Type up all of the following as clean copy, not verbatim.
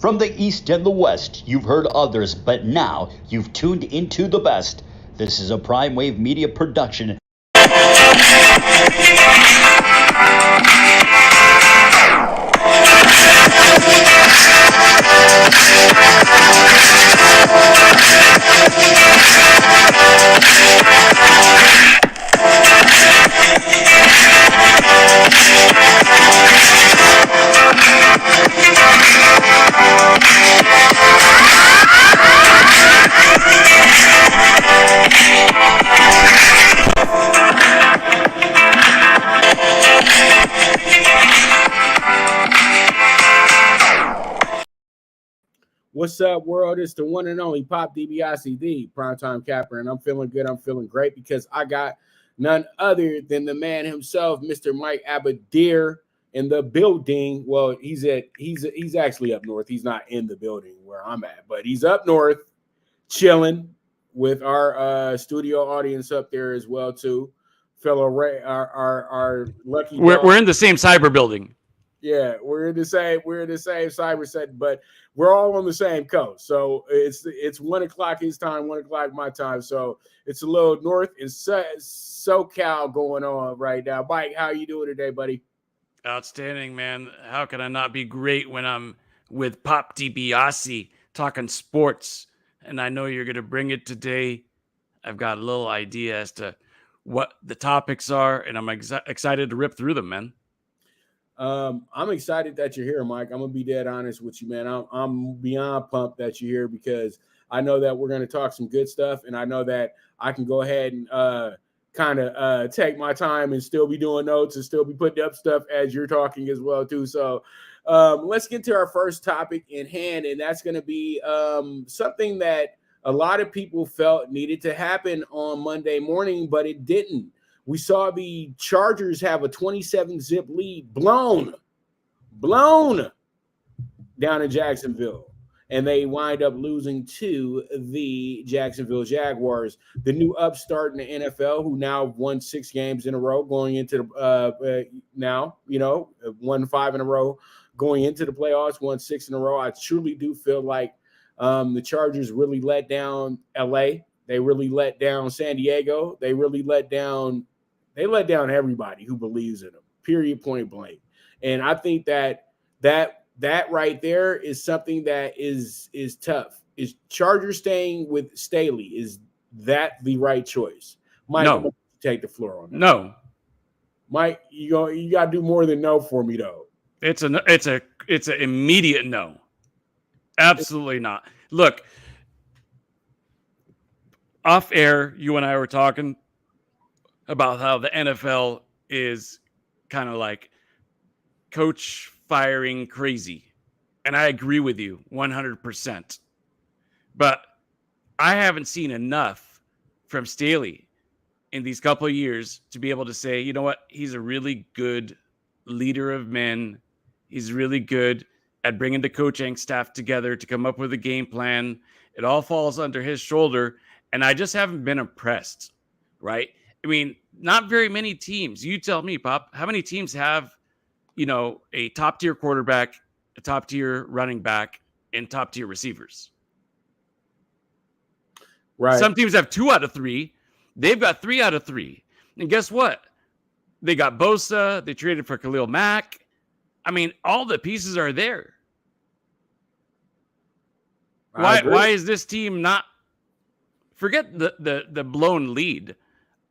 From the East and the West, you've heard others, but now you've tuned into the best. This is a Prime Wave Media production. What's up, world? It's the one and only Pop DiBiase, the Primetime Capper, and I'm feeling good. I'm feeling great because I got none other than the man himself, Mr. Mike Abadir, in the building. Well, he's actually up north. He's not in the building where I'm at, but he's up north, chilling with our studio audience up there as well too. Fellow Ray, our lucky. We're in the same cyber building. Yeah, we're in the same cyber set, but we're all on the same coast. So it's 1 o'clock his time, 1 o'clock my time. So it's a little north and SoCal going on right now. Mike, how you doing today, buddy? Outstanding, man. How can I not be great when I'm with Pop DiBiase talking sports? And I know you're going to bring it today. I've got a little idea as to what the topics are, and I'm excited to rip through them, man. I'm excited that you're here, Mike. I'm gonna be dead honest with you, man. I'm beyond pumped that you're here because I know that we're gonna talk some good stuff, and I know that I can go ahead and kind of take my time and still be doing notes and still be putting up stuff as you're talking as well too. So let's get to our first topic in hand, and that's gonna be something that a lot of people felt needed to happen on Monday morning, but it didn't. We saw the Chargers have a 27-zip lead blown down in Jacksonville, and they wind up losing to the Jacksonville Jaguars, the new upstart in the NFL, who now won 6 games in a row going into the won 5 in a row going into the playoffs, won 6 in a row. I truly do feel like the Chargers really let down LA. They really let down San Diego. They really let down everybody who believes in them, period, point blank. And I think that right there is something that is tough. Is Chargers staying with Staley? Is that the right choice? Mike, no. I'm gonna take the floor on that. No. Mike, you got to do more than no for me, though. It's an immediate no. Absolutely not. Look, off air, you and I were talking about how the NFL is kind of like coach firing crazy. And I agree with you 100%. But I haven't seen enough from Staley in these couple of years to be able to say, you know what, he's a really good leader of men. He's really good at bringing the coaching staff together to come up with a game plan. It all falls under his shoulder. And I just haven't been impressed, right? I mean, not very many teams. You tell me, Pop, how many teams have, a top-tier quarterback, a top-tier running back, and top-tier receivers? Right. Some teams have 2 out of 3. They've got 3 out of 3. And guess what? They got Bosa. They traded for Khalil Mack. I mean, all the pieces are there. Why is this team not? Forget the blown lead.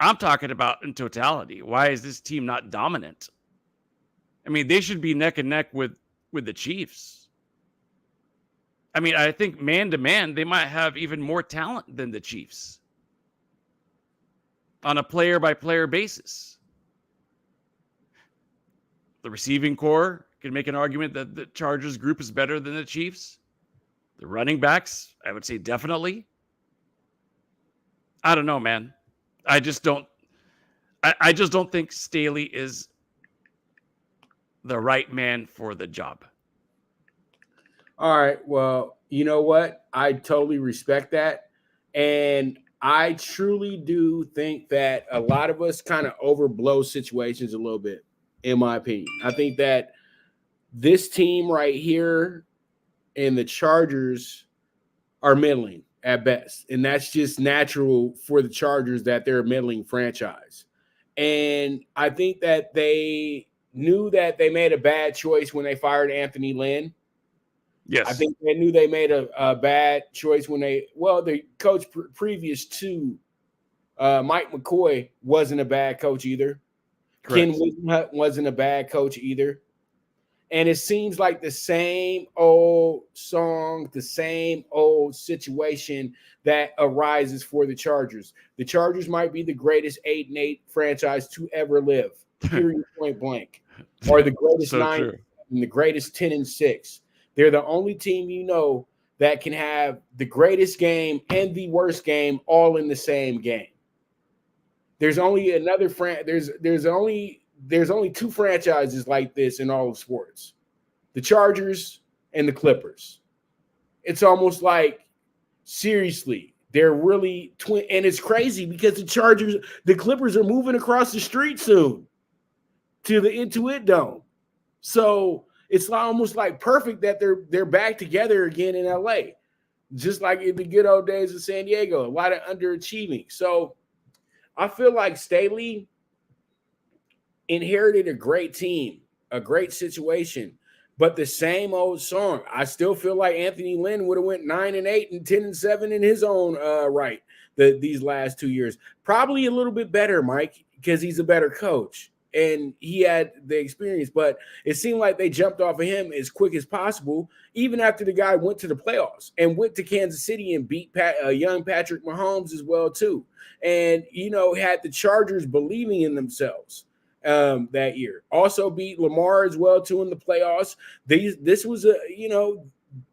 I'm talking about in totality. Why is this team not dominant? I mean, they should be neck and neck with the Chiefs. I mean, I think man to man, they might have even more talent than the Chiefs on a player by player basis. The receiving core can make an argument that the Chargers group is better than the Chiefs. The running backs, I would say definitely. I don't know, man. I just don't think Staley is the right man for the job. All right. Well, you know what? I totally respect that. And I truly do think that a lot of us kind of overblow situations a little bit, in my opinion. I think that this team right here and the Chargers are middling at best. And that's just natural for the Chargers that they're a middling franchise. And I think that they knew that they made a bad choice when they fired Anthony Lynn. Yes. I think they knew they made a bad choice when the coach previous to Mike McCoy wasn't a bad coach either. Correct. Ken Whisenhunt wasn't a bad coach either. And it seems like the same old song, the same old situation that arises for the Chargers. The Chargers might be the greatest 8-8 franchise to ever live, period, point blank, or the greatest 9 and the greatest 10-6. They're the only team that can have the greatest game and the worst game all in the same game. There's only there's only two franchises like this in all of sports: the Chargers and the Clippers. It's almost like, seriously, they're really twin, and it's crazy because the Clippers are moving across the street soon to the Intuit Dome. So it's almost like perfect that they're back together again in LA, just like in the good old days of San Diego. A lot of underachieving. So I feel like Staley inherited a great team, a great situation, but the same old song. I still feel like Anthony Lynn would have went 9-8 and 10-7 in his own right these last 2 years. Probably a little bit better, Mike, because he's a better coach and he had the experience. But it seemed like they jumped off of him as quick as possible, even after the guy went to the playoffs and went to Kansas City and beat young Patrick Mahomes as well too, and had the Chargers believing in themselves that year. Also beat Lamar as well too in the playoffs. This was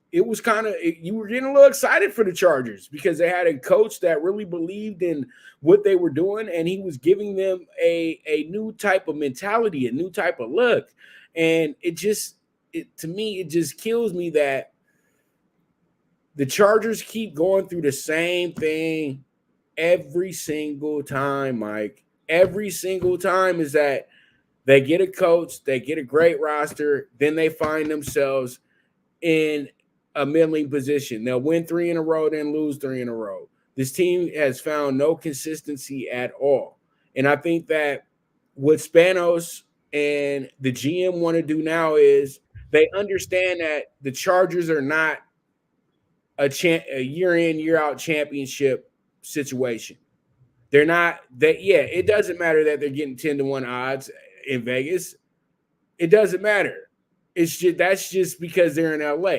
it was you were getting a little excited for the Chargers because they had a coach that really believed in what they were doing, and he was giving them a new type of mentality, a new type of look. And to me, it just kills me that the Chargers keep going through the same thing every single time, Mike. Every single time is that they get a coach, they get a great roster, then they find themselves in a middling position. They'll win 3 in a row, then lose 3 in a row. This team has found no consistency at all. And I think that what Spanos and the GM want to do now is they understand that the Chargers are not a year-in, year-out championship situation. They're not that. Yeah, it doesn't matter that they're getting 10-1 odds in Vegas. It doesn't matter. That's just because they're in LA.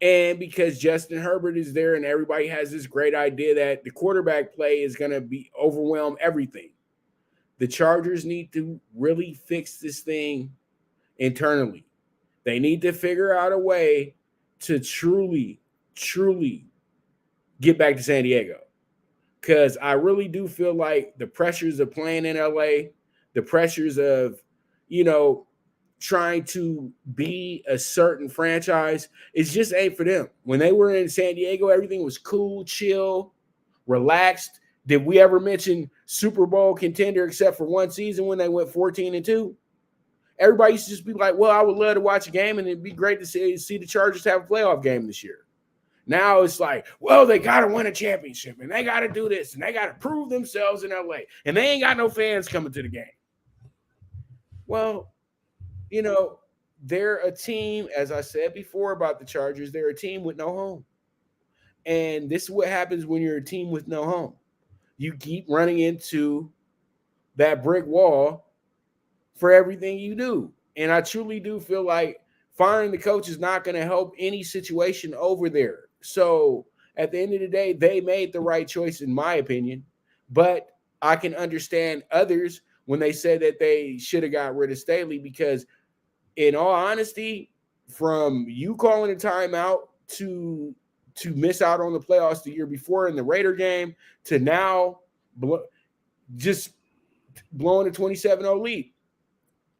And because Justin Herbert is there and everybody has this great idea that the quarterback play is going to overwhelm everything. The Chargers need to really fix this thing internally. They need to figure out a way to truly, truly get back to San Diego. Because I really do feel like the pressures of playing in LA, the pressures of, trying to be a certain franchise, it just ain't for them. When they were in San Diego, everything was cool, chill, relaxed. Did we ever mention Super Bowl contender except for one season when they went 14-2? Everybody used to just be like, well, I would love to watch a game and it'd be great to see the Chargers have a playoff game this year. Now it's like, well, they got to win a championship and they got to do this and they got to prove themselves in LA and they ain't got no fans coming to the game. Well, they're a team, as I said before about the Chargers, they're a team with no home. And this is what happens when you're a team with no home. You keep running into that brick wall for everything you do. And I truly do feel like firing the coach is not going to help any situation over there. So at the end of the day, they made the right choice, in my opinion. But I can understand others when they said that they should have got rid of Staley, because in all honesty, from you calling a timeout to miss out on the playoffs the year before in the Raider game to now just blowing a 27-0 lead.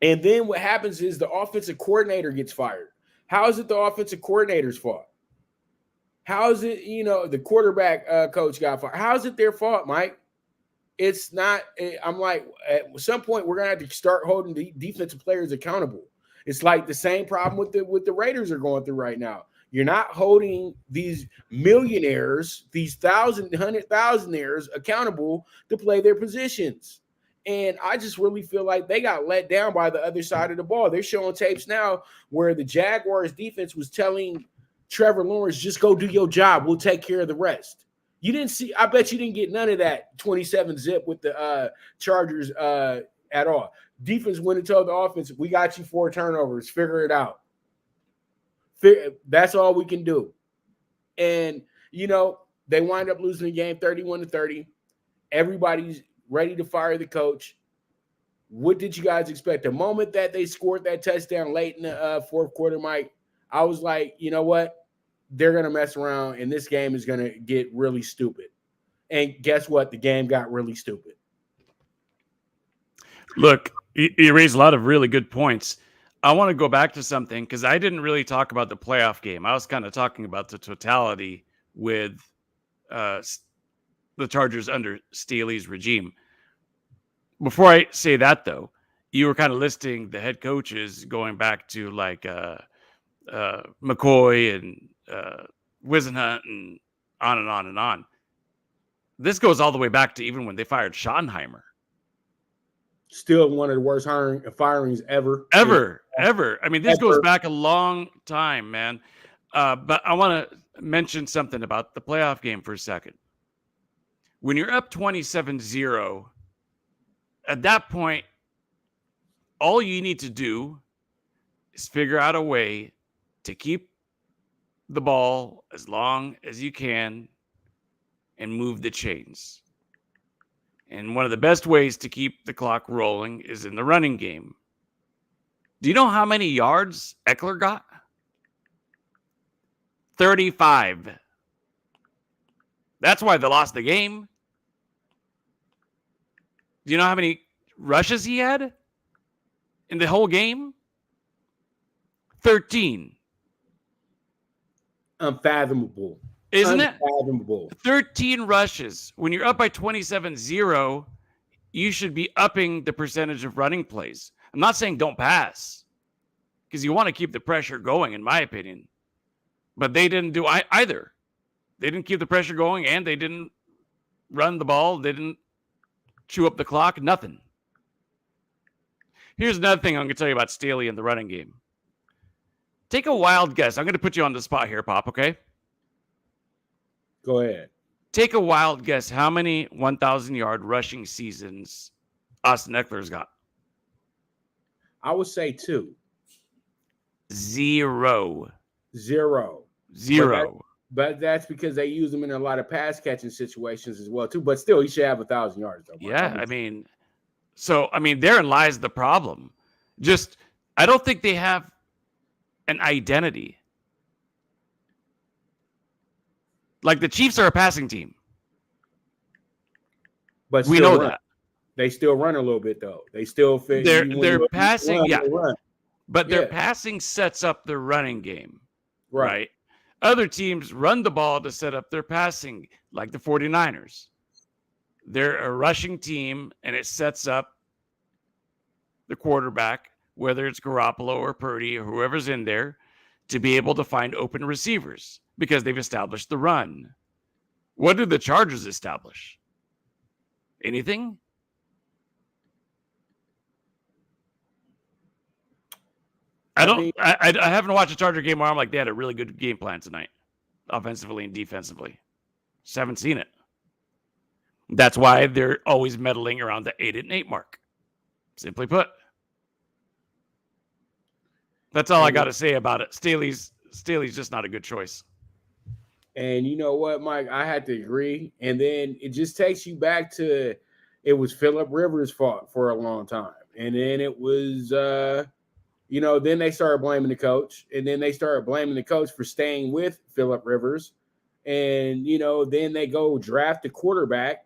And then what happens is the offensive coordinator gets fired. How is it the offensive coordinator's fault? How is it, the quarterback coach got fired? How is it their fault, Mike? It's not. I'm like, at some point, we're going to have to start holding the defensive players accountable. It's like the same problem with the Raiders are going through right now. You're not holding these millionaires, these hundred thousandaires accountable to play their positions. And I just really feel like they got let down by the other side of the ball. They're showing tapes now where the Jaguars defense was telling Trevor Lawrence, just go do your job. We'll take care of the rest. You didn't see, I bet you didn't get none of that 27 zip with the Chargers at all. Defense went and told the offense, we got you 4 turnovers. Figure it out. That's all we can do. And, they wind up losing the game 31-30. Everybody's ready to fire the coach. What did you guys expect? The moment that they scored that touchdown late in the fourth quarter, Mike, I was like, you know what? They're going to mess around, and this game is going to get really stupid. And guess what? The game got really stupid. Look, you raised a lot of really good points. I want to go back to something because I didn't really talk about the playoff game. I was kind of talking about the totality with the Chargers under Staley's regime. Before I say that, though, you were kind of listing the head coaches going back to like McCoy and Wisenhunt and on and on and on. This goes all the way back to even when they fired Schottenheimer. Still one of the worst firings ever. Ever. I mean, this goes back a long time, man. But I want to mention something about the playoff game for a second. When you're up 27-0, at that point, all you need to do is figure out a way to keep the ball as long as you can and move the chains. And one of the best ways to keep the clock rolling is in the running game. Do you know how many yards Eckler got? 35. That's why they lost the game. Do you know how many rushes he had in the whole game? 13. Unfathomable. Isn't Unfathomable. it? 13 rushes. When you're up by 27-0, you should be upping the percentage of running plays. I'm not saying don't pass because you want to keep the pressure going, in my opinion. But they didn't do either. They didn't keep the pressure going, and they didn't run the ball. They didn't chew up the clock. Nothing. Here's another thing I'm going to tell you about Staley in the running game. Take a wild guess. I'm going to put you on the spot here, Pop, okay? Go ahead. Take a wild guess how many 1,000-yard rushing seasons Austin Eckler's got. I would say 2. 0. But that's because they use him in a lot of pass catching situations as well, too. But still, he should have 1,000 yards, though. Yeah, I mean, therein lies the problem. Just, I don't think they have an identity. Like the Chiefs are a passing team. But we know that. They still run a little bit, though. They still fit. They're passing, yeah. But their Yeah. passing sets up the running game. Right. Other teams run the ball to set up their passing, like the 49ers. They're a rushing team, and it sets up the quarterback, whether it's Garoppolo or Purdy or whoever's in there, to be able to find open receivers because they've established the run. What did the Chargers establish? Anything? I haven't watched a Charger game where I'm like, they had a really good game plan tonight, offensively and defensively. Just haven't seen it. That's why they're always meddling around the 8-8 mark. Simply put. That's all I got to say about it. Staley's just not a good choice. And you know what, Mike? I had to agree. And then it just takes you back to it was Phillip Rivers' fault for a long time. And then it was, then they started blaming the coach. And then they started blaming the coach for staying with Phillip Rivers. And, then they go draft a quarterback,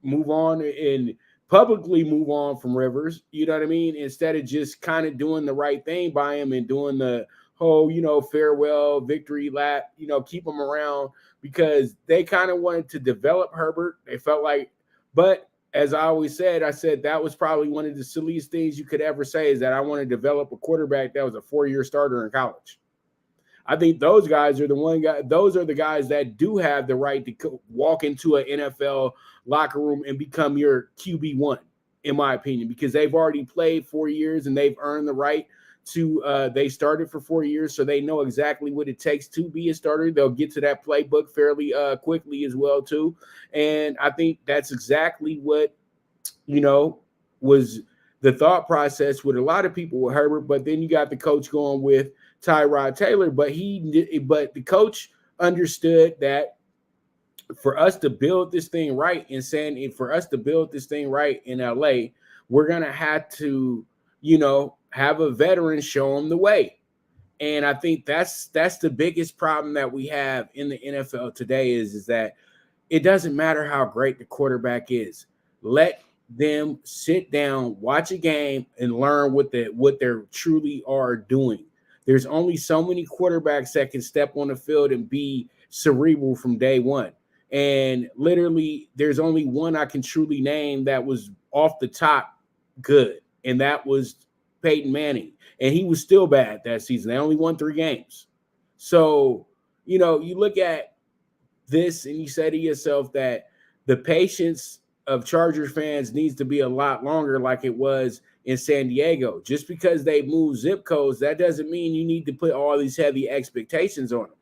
move on and publicly move on from Rivers. You know what I mean? Instead of just kind of doing the right thing by him and doing the whole, farewell victory lap, keep him around because they kind of wanted to develop Herbert. They felt like, but as I always said, that was probably one of the silliest things you could ever say is that I want to develop a quarterback that was a 4-year starter in college. I think those guys are the guys that do have the right to walk into an NFL locker room and become your QB1, in my opinion, because they've already played 4 years and they've earned the right to. They started for 4 years, so they know exactly what it takes to be a starter. They'll get to that playbook fairly quickly as well too, and I think that's exactly what was the thought process with a lot of people with Herbert. But then you got the coach going with Tyrod Taylor, but the coach understood that for us to build this thing right in LA, we're gonna have to, have a veteran show them the way. And I think that's the biggest problem that we have in the NFL today is that it doesn't matter how great the quarterback is. Let them sit down, watch a game, and learn what they truly are doing. There's only so many quarterbacks that can step on the field and be cerebral from day one. And literally, there's only one I can truly name that was off the top good, and that was Peyton Manning. And he was still bad that season. They only won 3 games. So, you look at this and you say to yourself that the patience of Chargers fans needs to be a lot longer like it was in San Diego. Just because they move zip codes, that doesn't mean you need to put all these heavy expectations on them,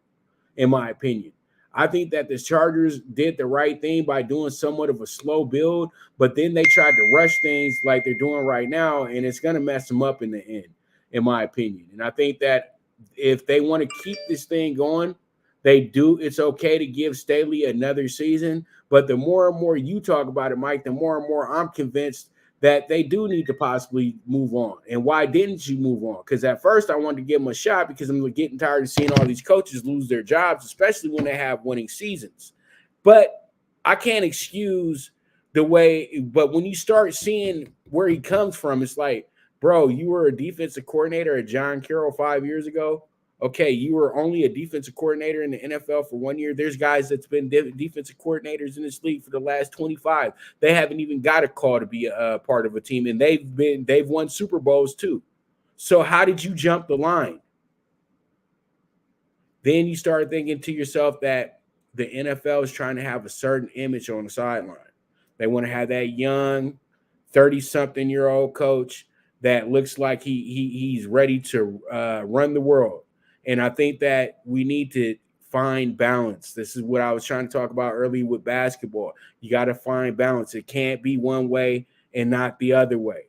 in my opinion. I think that the Chargers did the right thing by doing somewhat of a slow build, but then they tried to rush things like they're doing right now, and it's going to mess them up in the end, in my opinion. And I think that if they want to keep this thing going, it's okay to give Staley another season. But the more and more you talk about it, Mike, the more and more I'm convinced that they do need to possibly move on. And why didn't you move on? Because at first I wanted to give them a shot because I'm getting tired of seeing all these coaches lose their jobs, especially when they have winning seasons. But I can't excuse but when you start seeing where he comes from, it's like, bro, you were a defensive coordinator at John Carroll 5 years ago. Okay, you were only a defensive coordinator in the NFL for 1 year. There's guys that's been defensive coordinators in this league for the last 25. They haven't even got a call to be a part of a team, and they've won Super Bowls too. So how did you jump the line? Then you start thinking to yourself that the NFL is trying to have a certain image on the sideline. They want to have that young 30-something-year-old coach that looks like he's ready to run the world. And I think that we need to find balance. This is what I was trying to talk about earlier with basketball. You got to find balance. It can't be one way and not the other way.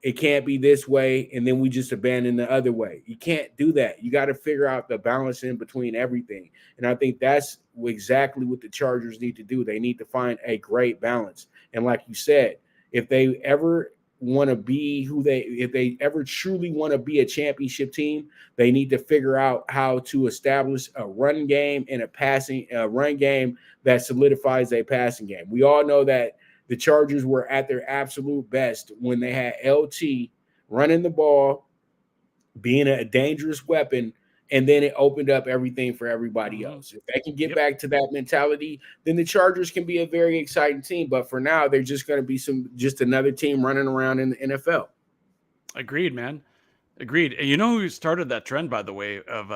It can't be this way and then we just abandon the other way. You can't do that. You got to figure out the balance in between everything. And I think that's exactly what the Chargers need to do. They need to find a great balance. And like you said, if they ever want to be if they ever truly want to be a championship team, they need to figure out how to establish a run game and a run game that solidifies a passing game. We all know that the Chargers were at their absolute best when they had LT running the ball, being a dangerous weapon, and then it opened up everything for everybody else. If they can get back to that mentality, then the Chargers can be a very exciting team. But for now, they're just going to be just another team running around in the NFL. Agreed, man. Agreed. And you know who started that trend, by the way, of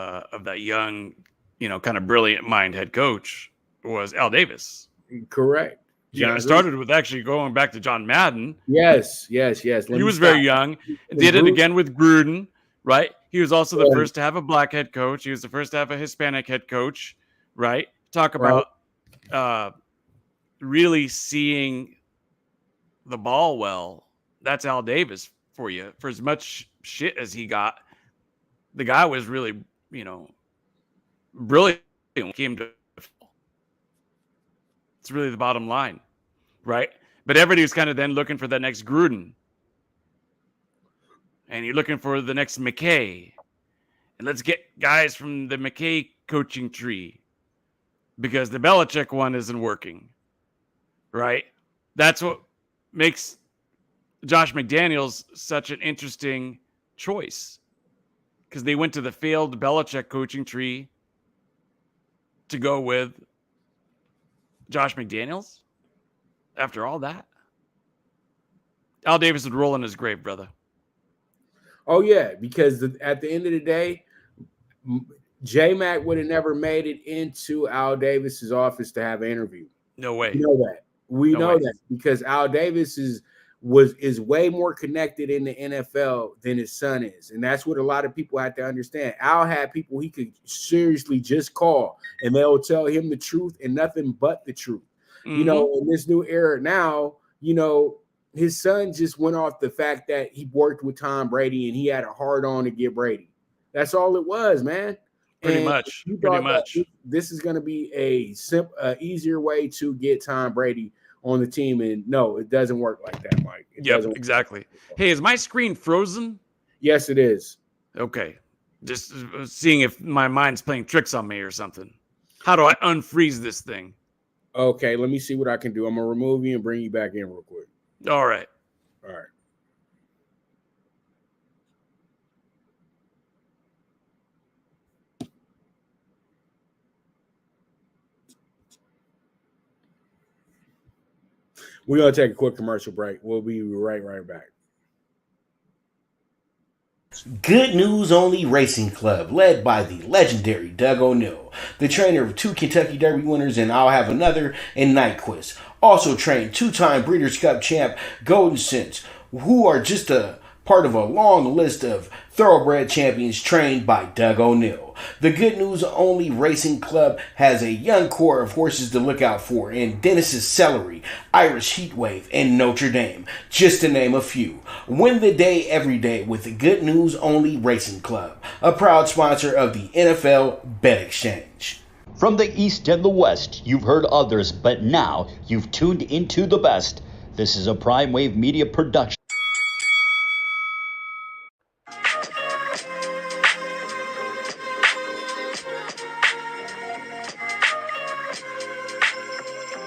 that young, kind of brilliant mind head coach was Al Davis. Correct. It started with actually going back to John Madden. Yes. He was very young. Did it again with Gruden, right? He was also the first to have a black head coach. He was the first to have a Hispanic head coach, right? Talk about really seeing the ball well. That's Al Davis for you. For as much shit as he got, the guy was really, brilliant when it came to football. It's really the bottom line, right? But everybody was kind of then looking for the next Gruden. And you're looking for the next McKay. And let's get guys from the McKay coaching tree because the Belichick one isn't working, right? That's what makes Josh McDaniels such an interesting choice because they went to the failed Belichick coaching tree to go with Josh McDaniels after all that. Al Davis would roll in his grave, brother. Oh, yeah, because at the end of the day, J-Mac would have never made it into Al Davis's office to have an interview. No way. You know that. We No know way. that because Al Davis is way more connected in the NFL than his son is. And that's what a lot of people have to understand. Al had people he could seriously just call and they'll tell him the truth and nothing but the truth. Mm-hmm. You know, in this new era now, you know, his son just went off the fact that he worked with Tom Brady and he had a hard on to get Brady. That's all it was, man. Pretty And much. you Pretty thought much. this is going to be a easier way to get Tom Brady on the team, and no, it doesn't work like that, Mike. Yep, exactly. Hey, is my screen frozen? Yes, it is. Okay, just seeing if my mind's playing tricks on me or something. How do I unfreeze this thing? Okay, let me see what I can do. I'm gonna remove you and bring you back in real quick. All right. All right. We're going to take a quick commercial break. We'll be right back. Good News Only Racing Club, led by the legendary Doug O'Neill, the trainer of 2 Kentucky Derby winners and I'll Have Another and Nyquist. Also trained 2-time Breeders' Cup champ Golden Sense, who are just a part of a long list of thoroughbred champions trained by Doug O'Neill. The Good News Only Racing Club has a young core of horses to look out for in Dennis's Celery, Irish Heatwave, and Notre Dame, just to name a few. Win the day every day with the Good News Only Racing Club, a proud sponsor of the NFL Bet Exchange. From the East and the West, you've heard others, but now you've tuned into the best. This is a Prime Wave Media production.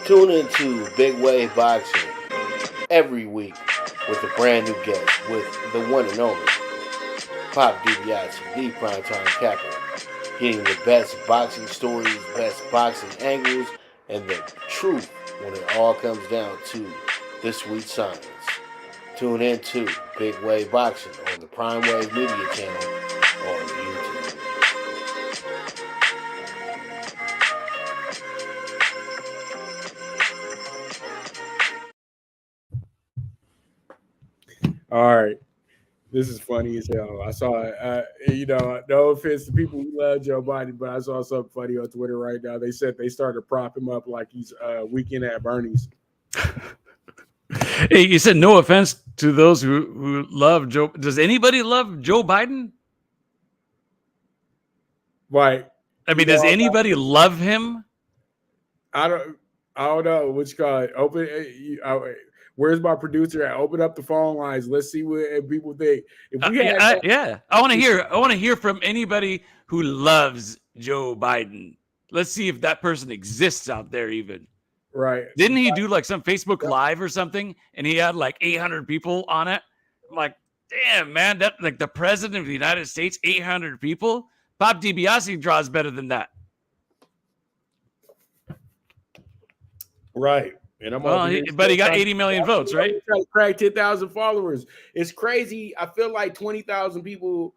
Tune into Big Wave Boxing every week with a brand new guest with the one and only Pop DiBiase, the PrimeTime Capper, getting the best boxing stories, best boxing angles, and the truth when it all comes down to the sweet science. Tune into Big Wave Boxing on the Prime Wave Media channel on YouTube. All right. This is funny as hell. I saw, no offense to people who love Joe Biden, but I saw something funny on Twitter right now. They said they started to prop him up like he's Weekend at Bernie's. Hey, you said no offense to those who love Joe. Does anybody love Joe Biden? Right. I mean, does anybody love him? I don't know. Which guy? Where's my producer at? Open up the phone lines. Let's see what people think. If we I want to hear from anybody who loves Joe Biden. Let's see if that person exists out there even. Right. Didn't he do like some Facebook Live or something? And he had like 800 people on it. I'm like, damn, man, that like the president of the United States, 800 people. Pop DiBiase draws better than that. Right. And but he got 80 million votes, right? Trying to crack 10,000 followers. It's crazy. I feel like 20,000 people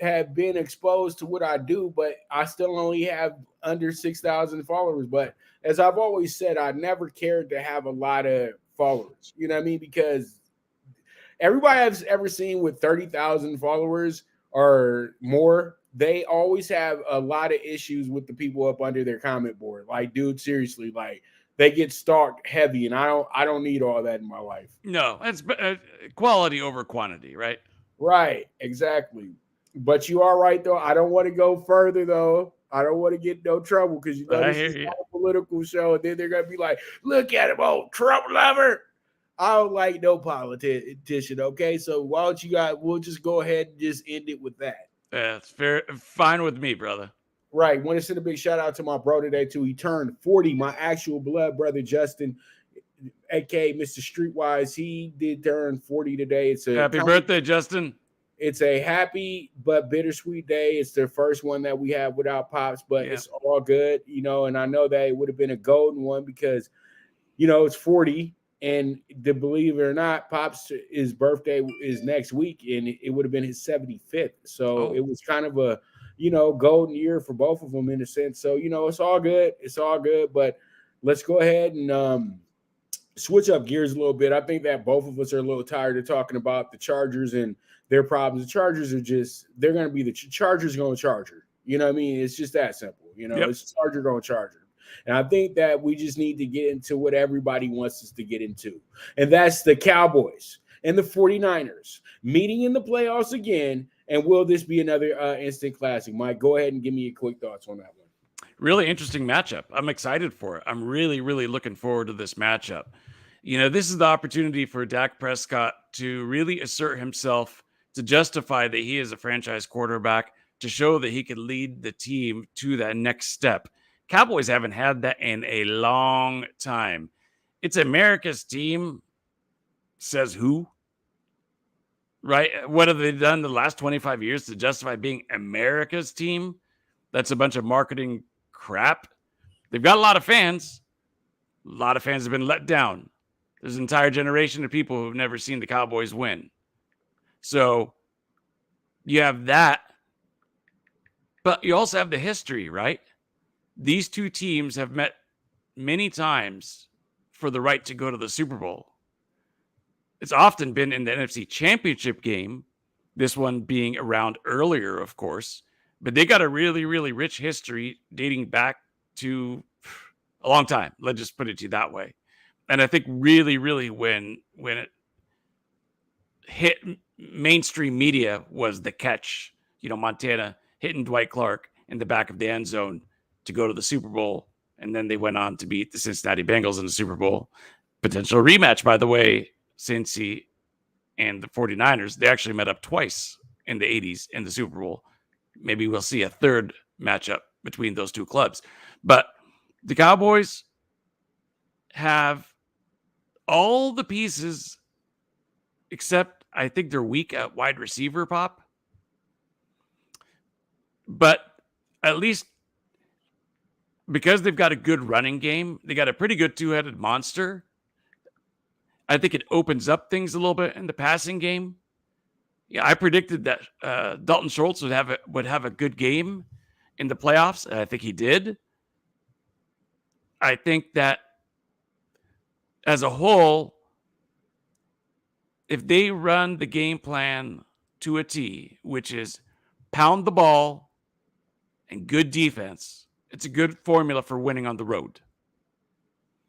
have been exposed to what I do, but I still only have under 6,000 followers. But as I've always said, I never cared to have a lot of followers. You know what I mean? Because everybody I've ever seen with 30,000 followers or more, they always have a lot of issues with the people up under their comment board. Like, dude, seriously, like they get stalked heavy, and I don't need all that in my life. No, it's quality over quantity, right? Right, exactly. But you are right, though. I don't want to go further, though. I don't want to get no trouble because this is not a political show, and then they're gonna be like, "Look at him, old Trump lover." I don't like no politician. Okay, so why don't you guys? We'll just go ahead and just end it with that. Yeah, it's fair, fine with me, brother. Right. Want to send a big shout out to my bro today too. He turned 40. My actual blood brother Justin, aka Mr. Streetwise, he did turn 40 today. It's a happy birthday, Justin. It's a happy but bittersweet day. It's the first one that we have without Pops, but it's all good, and I know that it would have been a golden one because, it's 40. And to believe it or not, Pops' his birthday is next week, and it would have been his 75th. So it was kind of a, golden year for both of them in a sense. So, it's all good. It's all good. But let's go ahead and switch up gears a little bit. I think that both of us are a little tired of talking about the Chargers and their problems. The Chargers they're going to be the Chargers going to Charger. You know what I mean? It's just that simple. Yep. It's Charger going Charger. And I think that we just need to get into what everybody wants us to get into. And that's the Cowboys and the 49ers meeting in the playoffs again. And will this be another instant classic? Mike, go ahead and give me your quick thoughts on that one. Really interesting matchup. I'm excited for it. I'm really, really looking forward to this matchup. This is the opportunity for Dak Prescott to really assert himself, to justify that he is a franchise quarterback, to show that he could lead the team to that next step. Cowboys haven't had that in a long time. It's America's team, says who? Right? What have they done the last 25 years to justify being America's team? That's a bunch of marketing crap. They've got a lot of fans. A lot of fans have been let down. There's an entire generation of people who've never seen the Cowboys win. So you have that. But you also have the history, right? These two teams have met many times for the right to go to the Super Bowl. It's often been in the NFC Championship game, this one being around earlier, of course. But they got a really, really rich history dating back to a long time. Let's just put it to you that way. And I think really, really when it hit mainstream media was the catch, Montana hitting Dwight Clark in the back of the end zone to go to the Super Bowl. And then they went on to beat the Cincinnati Bengals in the Super Bowl. Potential rematch, by the way, Cincy and the 49ers. They actually met up twice in the 80s in the Super Bowl. Maybe we'll see a third matchup between those two clubs. But the Cowboys have all the pieces except I think they're weak at wide receiver, Pop. But at least because they've got a good running game, they got a pretty good two-headed monster. I think it opens up things a little bit in the passing game. Yeah, I predicted that Dalton Schultz would have a good game in the playoffs, and I think he did. I think that as a whole, if they run the game plan to a T, which is pound the ball and good defense, it's a good formula for winning on the road.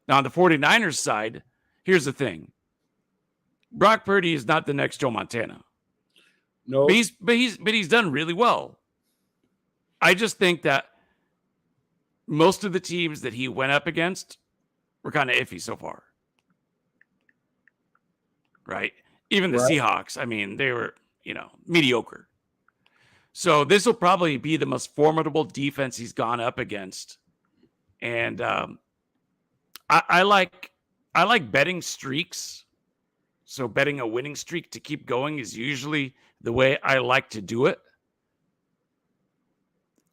Now, on the 49ers side, here's the thing. Brock Purdy is not the next Joe Montana. No. But he's done really well. I just think that most of the teams that he went up against were kind of iffy so far. Right? Even the Seahawks, I mean, they were, mediocre. So this will probably be the most formidable defense he's gone up against. And I like betting streaks. So betting a winning streak to keep going is usually the way I like to do it,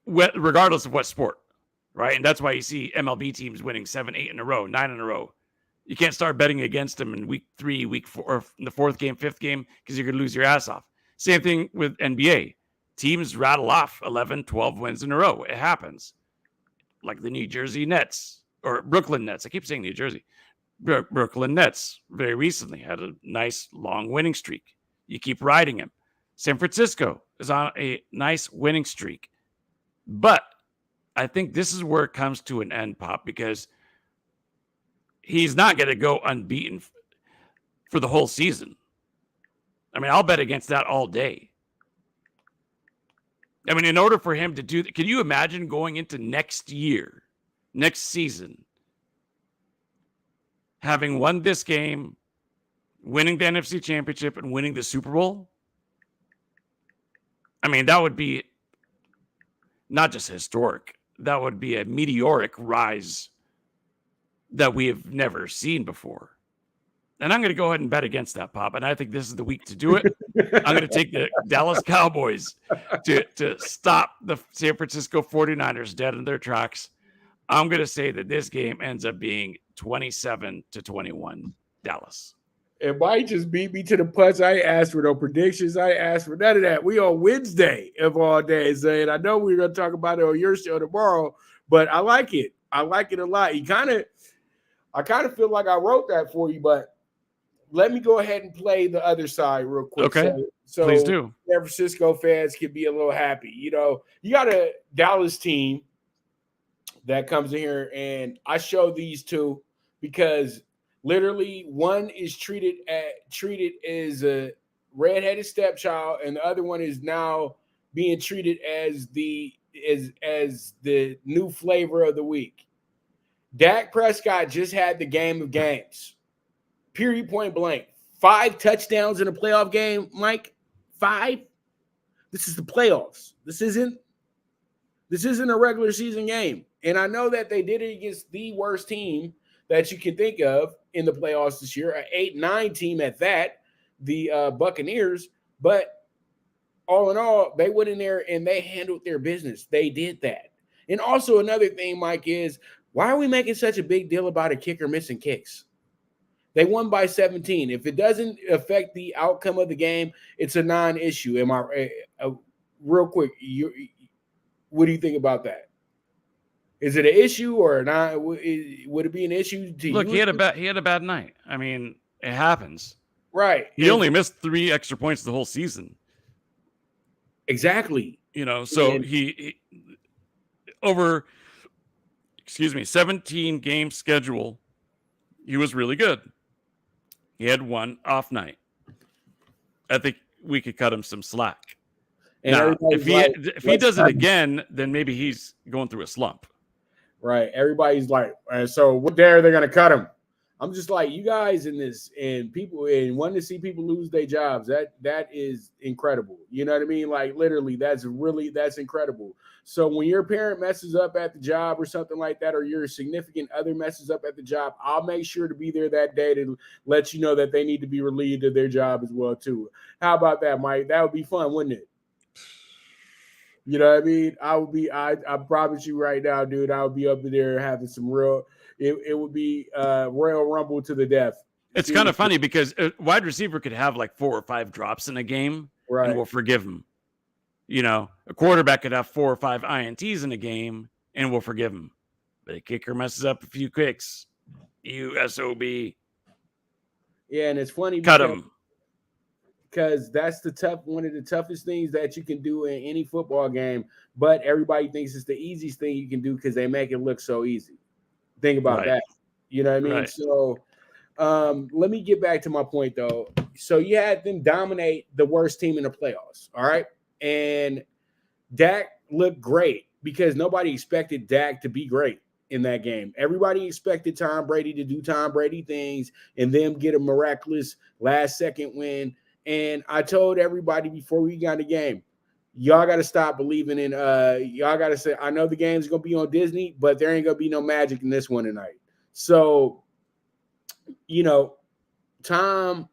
regardless of what sport, right? And that's why you see MLB teams winning 7, 8 in a row, 9 in a row. You can't start betting against them in week 3, week 4, or in the 4th game, 5th game, because you're going to lose your ass off. Same thing with NBA. Teams rattle off 11, 12 wins in a row. It happens. Like the New Jersey Nets, or Brooklyn Nets. I keep saying New Jersey. Brooklyn Nets very recently had a nice long winning streak. You keep riding him. San Francisco is on a nice winning streak. But I think this is where it comes to an end, Pop, because he's not going to go unbeaten for the whole season. I mean, I'll bet against that all day. I mean, in order for him to do that, can you imagine going into next season, having won this game, winning the NFC Championship, and winning the Super Bowl? I mean, that would be not just historic. That would be a meteoric rise that we have never seen before. And I'm going to go ahead and bet against that, Pop. And I think this is the week to do it. I'm going to take the Dallas Cowboys to stop the San Francisco 49ers dead in their tracks. I'm going to say that this game ends up being 27-21 Dallas. And Mike just beat me to the punch. I ain't asked for no predictions. I ain't asked for none of that. We on Wednesday of all days. And I know we're going to talk about it on your show tomorrow, but I like it. I like it a lot. I kind of feel like I wrote that for you, but let me go ahead and play the other side real quick. Okay. So Please do. San Francisco fans can be a little happy. You know, you got a Dallas team that comes in here, and I show these two because literally one is treated as a redheaded stepchild, and the other one is now being treated as the new flavor of the week. Dak Prescott just had the game of games. Period, point blank. 5 touchdowns in a playoff game, Mike. 5. This is the playoffs. This isn't a regular season game. And I know that they did it against the worst team that you can think of in the playoffs this year, an 8-9 team at that, the Buccaneers. But all in all, they went in there and they handled their business. They did that. And also another thing, Mike, is why are we making such a big deal about a kicker missing kicks? They won by 17. If it doesn't affect the outcome of the game, it's a non-issue. Am I real quick? What do you think about that? Is it an issue or not? Would it be an issue to you? Look, he had a bad night. I mean, it happens. Right. He only missed 3 extra points the whole season. Exactly. You know, so he over 17 game schedule, he was really good. He had 1 off night. I think we could cut him some slack. And now, if he does it again, then maybe he's going through a slump. Right. Everybody's like, so what day are they going to cut him? I'm just like, you guys in this and people and wanting to see people lose their jobs. That is incredible. You know what I mean? Like literally, that's incredible. So when your parent messes up at the job or something like that, or your significant other messes up at the job, I'll make sure to be there that day to let you know that they need to be relieved of their job as well too. How about that, Mike? That would be fun, wouldn't it? You know what I mean? I promise you right now, dude, I would be up there having some real, it would be Royal Rumble to the death. It's kind of funny because a wide receiver could have like 4 or 5 drops in a game, right, and we'll forgive him. You know, a quarterback could have 4 or 5 INTs in a game, and we'll forgive him. But a kicker messes up a few kicks. You SOB. Yeah, and it's funny. Cut him. Because that's one of the toughest things that you can do in any football game. But everybody thinks it's the easiest thing you can do because they make it look so easy. Think about that. You know what I mean? Right. So let me get back to my point, though. So you had them dominate the worst team in the playoffs, all right? And Dak looked great because nobody expected Dak to be great in that game. Everybody expected Tom Brady to do Tom Brady things and them get a miraculous last-second win. And I told everybody before we got in the game, y'all got to stop believing in y'all got to say, I know the game's going to be on Disney, but there ain't going to be no magic in this one tonight. So, you know, Tom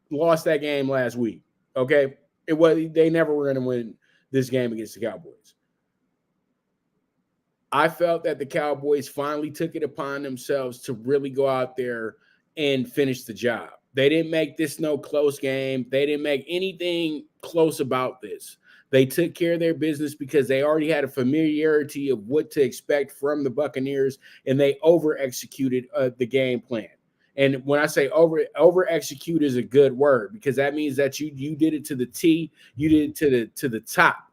lost that game last week. Okay. They never were going to win this game against the Cowboys. I felt that the Cowboys finally took it upon themselves to really go out there and finish the job. They didn't make this no close game. They didn't make anything close about this. They took care of their business because they already had a familiarity of what to expect from the Buccaneers, and they over-executed the game plan. And when I say over-execute is a good word because that means that you did it to the T, you did it to the top.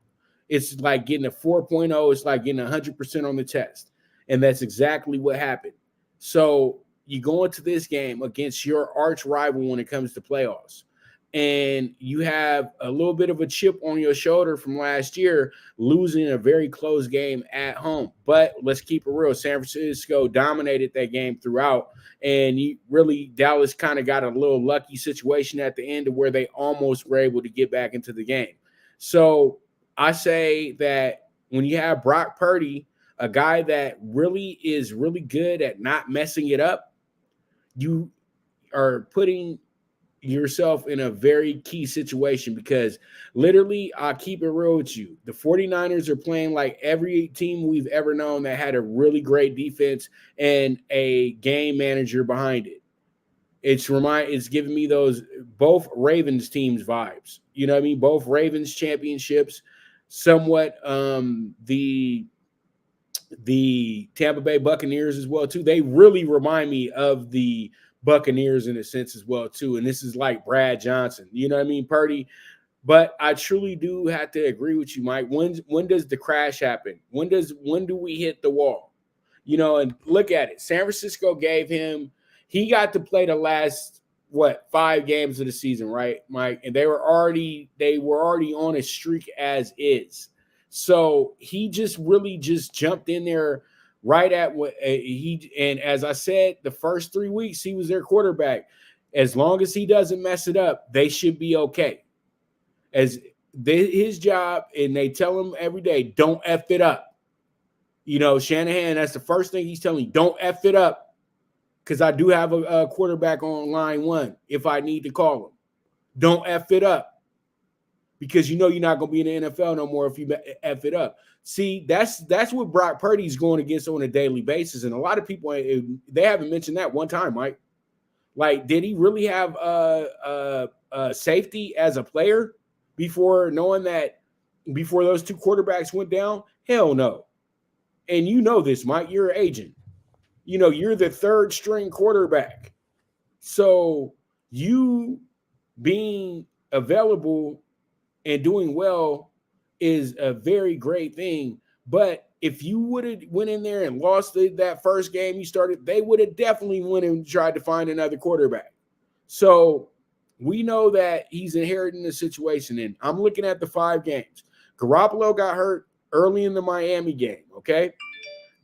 It's like getting a 4.0. It's like getting 100% on the test, and that's exactly what happened. So you go into this game against your arch rival when it comes to playoffs, and you have a little bit of a chip on your shoulder from last year, losing a very close game at home. But let's keep it real. San Francisco dominated that game throughout, and Dallas kind of got a little lucky situation at the end of where they almost were able to get back into the game. So I say that when you have Brock Purdy, a guy that really is really good at not messing it up, you are putting yourself in a very key situation because literally, I'll keep it real with you. The 49ers are playing like every team we've ever known that had a really great defense and a game manager behind it. It's giving me those both Ravens teams vibes. You know what I mean? Both Ravens championships, somewhat the Tampa Bay Buccaneers as well too. They really remind me of the Buccaneers in a sense as well too. And this is like Brad Johnson. You know what I mean, Purdy? But I truly do have to agree with you, Mike. When does the crash happen? When do we hit the wall? You know, and look at it. San Francisco he got to play the last 5 games of the season, right, Mike? And they were already on a streak as is. So he just really just jumped in there right at what and as I said, the first 3 weeks he was their quarterback. As long as he doesn't mess it up, they should be okay. His job, and they tell him every day, don't F it up. You know, Shanahan, that's the first thing he's telling you, don't F it up, because I do have a quarterback on line 1 if I need to call him. Don't F it up, because you know you're not going to be in the NFL no more if you F it up. See, that's what Brock Purdy's going against on a daily basis, and a lot of people, they haven't mentioned that one time, Mike. Like, did he really have safety as a player before those 2 quarterbacks went down? Hell no. And you know this, Mike. You're an agent. You know, you're the 3rd string quarterback. So you being available and doing well is a very great thing. But if you would have went in there and lost that first game you started, they would have definitely went and tried to find another quarterback. So we know that he's inheriting the situation. And I'm looking at the 5 games. Garoppolo got hurt early in the Miami game, okay?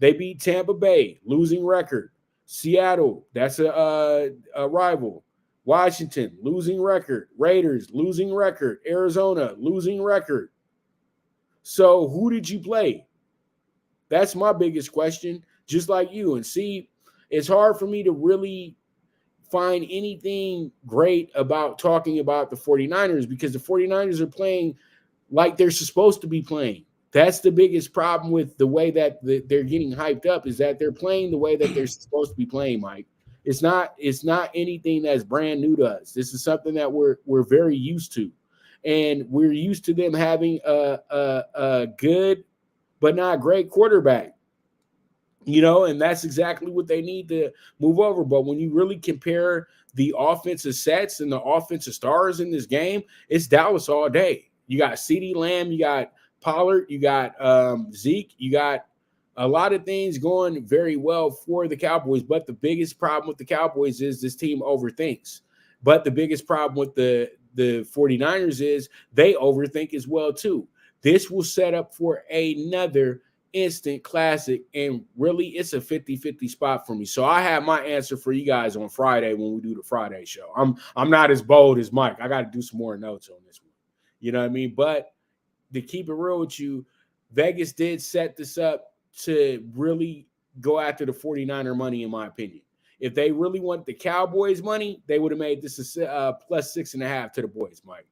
They beat Tampa Bay, losing record. Seattle, that's a rival. Washington, losing record. Raiders, losing record. Arizona, losing record. So who did you play? That's my biggest question, just like you. And see, it's hard for me to really find anything great about talking about the 49ers, because the 49ers are playing like they're supposed to be playing. That's the biggest problem with the way that they're getting hyped up, is that they're playing the way that they're supposed to be playing, Mike. It's not anything that's brand new to us. This is something that we're very used to. And we're used to them having a good but not great quarterback. You know, and that's exactly what they need to move over. But when you really compare the offensive sets and the offensive stars in this game, it's Dallas all day. You got CeeDee Lamb, you got Pollard, you got Zeke, you got a lot of things going very well for the Cowboys. But the biggest problem with the Cowboys is this team overthinks. But the biggest problem with the 49ers is they overthink as well too. This will set up for another instant classic, and really it's a 50-50 spot for me. So I have my answer for you guys on Friday when we do the Friday show. I'm not as bold as Mike. I got to do some more notes on this one. You know what I mean? But to keep it real with you, Vegas did set this up to really go after the 49er money, in my opinion. If they really want the Cowboys money, they would have made this a plus 6.5 to the boys, Mike.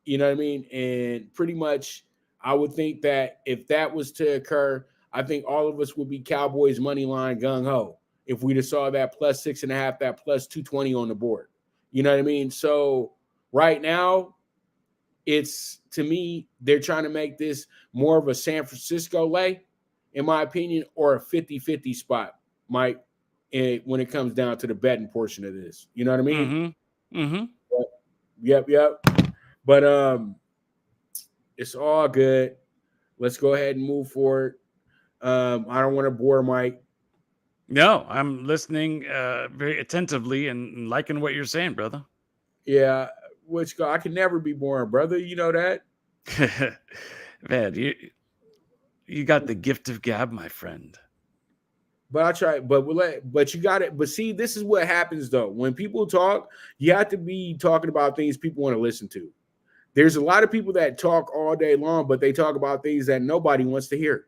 You know what I mean? And pretty much I would think that if that was to occur, I think all of us would be Cowboys money line gung-ho if we just saw that plus 6.5, that plus 220 on the board. You know what I mean? So right now, it's, to me, they're trying to make this more of a San Francisco lay, in my opinion, or a 50-50 spot, Mike, when it comes down to the betting portion of this. You know what I mean? Mm-hmm. Mm-hmm. Yep. But it's all good. Let's go ahead and move forward. I don't want to bore Mike. No, I'm listening very attentively and liking what you're saying, brother. Yeah, I can never be boring, brother. You know that? Man, you got the gift of gab, my friend. But I try, but you got it. But see, this is what happens though. When people talk, you have to be talking about things people want to listen to. There's a lot of people that talk all day long, but they talk about things that nobody wants to hear.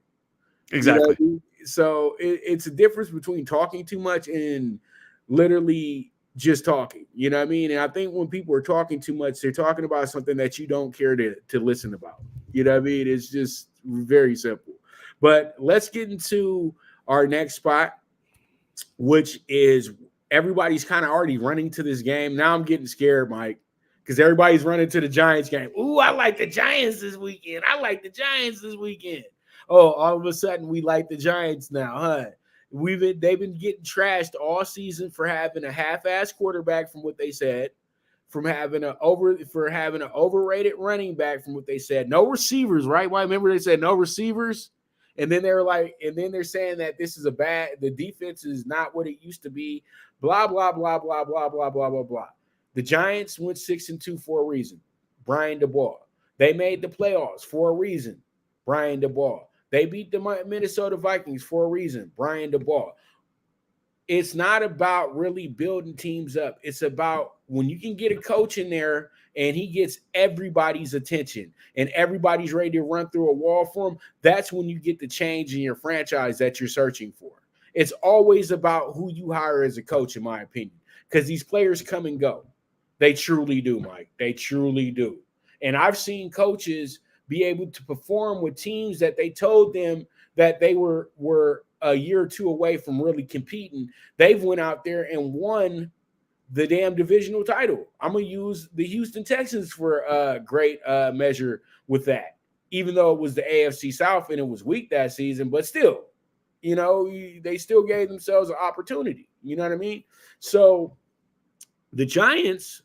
Exactly. You know? So it's a difference between talking too much and literally just talking. You know what I mean? And I think when people are talking too much, they're talking about something that you don't care to listen about. You know what I mean? It's just very simple. But let's get into our next spot, which is everybody's kind of already running to this game. Now I'm getting scared, Mike, because everybody's running to the Giants game. Ooh, I like the Giants this weekend. Oh, all of a sudden we like the Giants now, huh? They've been getting trashed all season for having a half-ass quarterback from what they said, for having an overrated running back from what they said. No receivers, right? Why? Remember they said no receivers, and then they're saying that this is the defense is not what it used to be. Blah blah blah blah blah blah blah blah blah. The Giants went 6-2 for a reason. Brian DeBall. They made the playoffs for a reason. Brian DeBall. They beat the Minnesota Vikings for a reason. Brian DeBall. It's not about really building teams up. It's about when you can get a coach in there and he gets everybody's attention and everybody's ready to run through a wall for him, that's when you get the change in your franchise that you're searching for. It's always about who you hire as a coach, in my opinion, because these players come and go. They truly do, Mike. They truly do. And I've seen coaches be able to perform with teams that they told them that they were a year or two away from really competing. They've went out there and won the damn divisional title. I'm going to use the Houston Texans for a great measure with that, even though it was the AFC South and it was weak that season, but still, they still gave themselves an opportunity. You know what I mean? So the Giants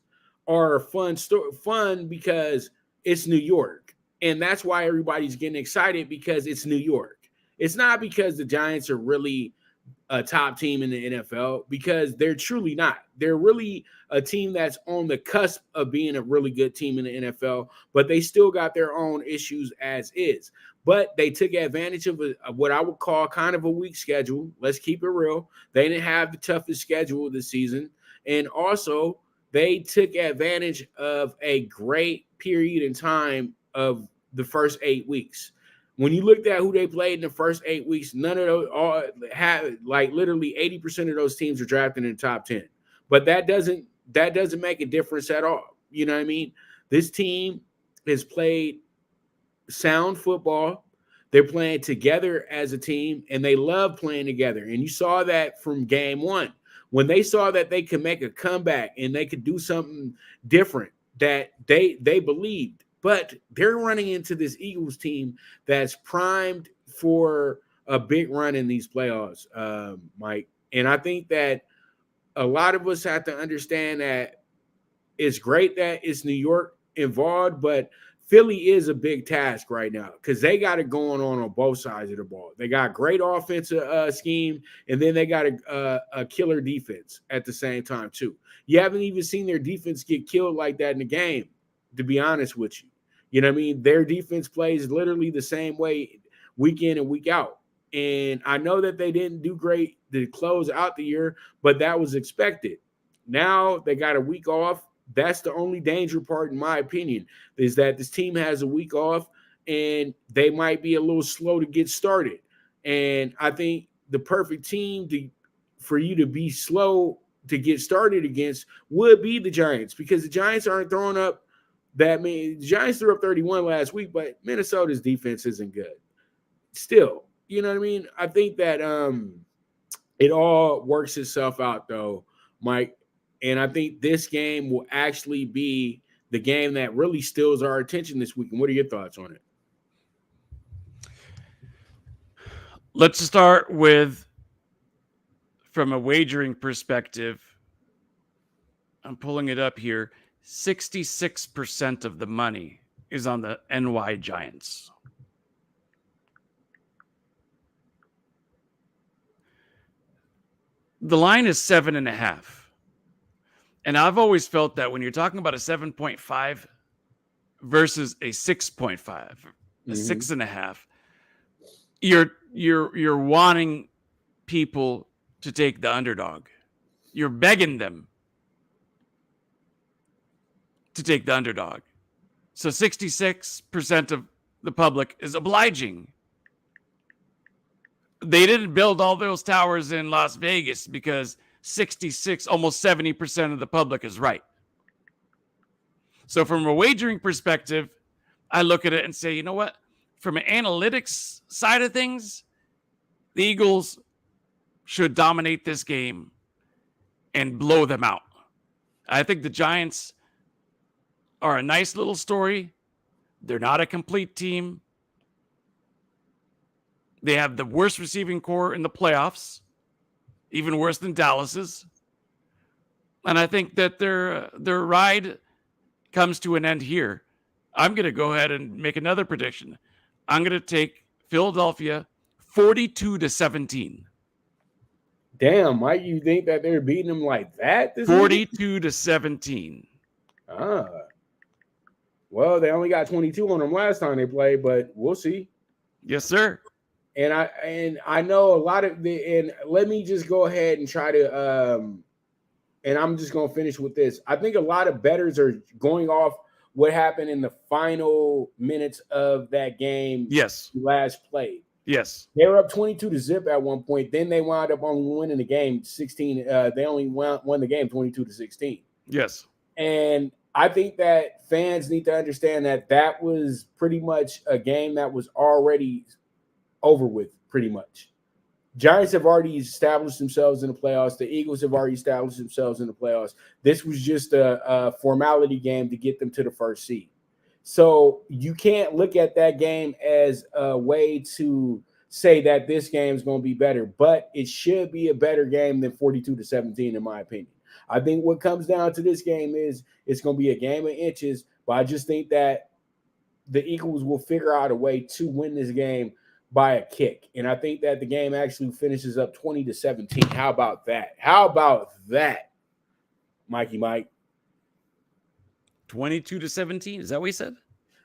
are fun because it's New York. And that's why everybody's getting excited, because it's New York. It's not because the Giants are really a top team in the NFL, because they're truly not. They're really a team that's on the cusp of being a really good team in the NFL, but they still got their own issues as is. But they took advantage of what I would call kind of a weak schedule. Let's keep it real. They didn't have the toughest schedule this season. And also, they took advantage of a great period in time of the first 8 weeks. When you looked at who they played in the first 8 weeks, none of those all had, like, literally 80% of those teams are drafted in the top 10. But that doesn't make a difference at all. You know what I mean? This team has played sound football. They're playing together as a team, and they love playing together. And you saw that from game one. When they saw that they could make a comeback and they could do something different, that they believed. But they're running into this Eagles team that's primed for a big run in these playoffs, Mike. And I think that a lot of us have to understand that it's great that it's New York involved, but Philly is a big task right now because they got it going on both sides of the ball. They got great offensive scheme, and then they got a killer defense at the same time too. You haven't even seen their defense get killed like that in the game, to be honest with you. You know what I mean? Their defense plays literally the same way week in and week out. And I know that they didn't do great to close out the year, but that was expected. Now they got a week off. That's the only danger part, in my opinion, is that this team has a week off and they might be a little slow to get started. And I think the perfect team for you to be slow to get started against would be the Giants, because the Giants aren't throwing up that many. The Giants threw up 31 last week, but Minnesota's defense isn't good. Still, you know what I mean? I think that it all works itself out, though, Mike. And I think this game will actually be the game that really steals our attention this week. And what are your thoughts on it? Let's start with, from a wagering perspective, I'm pulling it up here. 66% of the money is on the NY Giants. The line is 7.5. And I've always felt that when you're talking about a 7.5 versus a 6.5, a 6.5, you're wanting people to take the underdog. You're begging them to take the underdog. So 66% of the public is obliging. They didn't build all those towers in Las Vegas because 66, almost 70% of the public is right. So from a wagering perspective, I look at it and say, you know what? From an analytics side of things, the Eagles should dominate this game. and blow them out. I think the Giants are a nice little story. They're not a complete team. They have the worst receiving core in the playoffs, even worse than Dallas's. And I think that their ride comes to an end here. I'm going to go ahead and make another prediction. I'm going to take Philadelphia 42-17. Damn, Mike, you think that they're beating them like that? 42-17. Well, they only got 22 on them last time they played, but we'll see. Yes, sir. And I know a lot of and let me just go ahead and try to and I'm just going to finish with this. I think a lot of bettors are going off what happened in the final minutes of that game. Yes. Last played. Yes. They were up 22-0 at one point. Then they wound up only winning the game 16. They only won the game 22-16. Yes. And I think that fans need to understand that that was pretty much a game that was already over with, pretty much. Giants have already established themselves in the playoffs. The Eagles have already established themselves in the playoffs. This was just a formality game to get them to the first seed. So you can't look at that game as a way to say that this game is going to be better, but it should be a better game than 42-17, in my opinion. I think what comes down to this game is it's going to be a game of inches, but I just think that the Eagles will figure out a way to win this game by a kick. And I think that the game actually finishes up 20-17. How about that? How about that, Mikey Mike? 22-17? Is that what you said?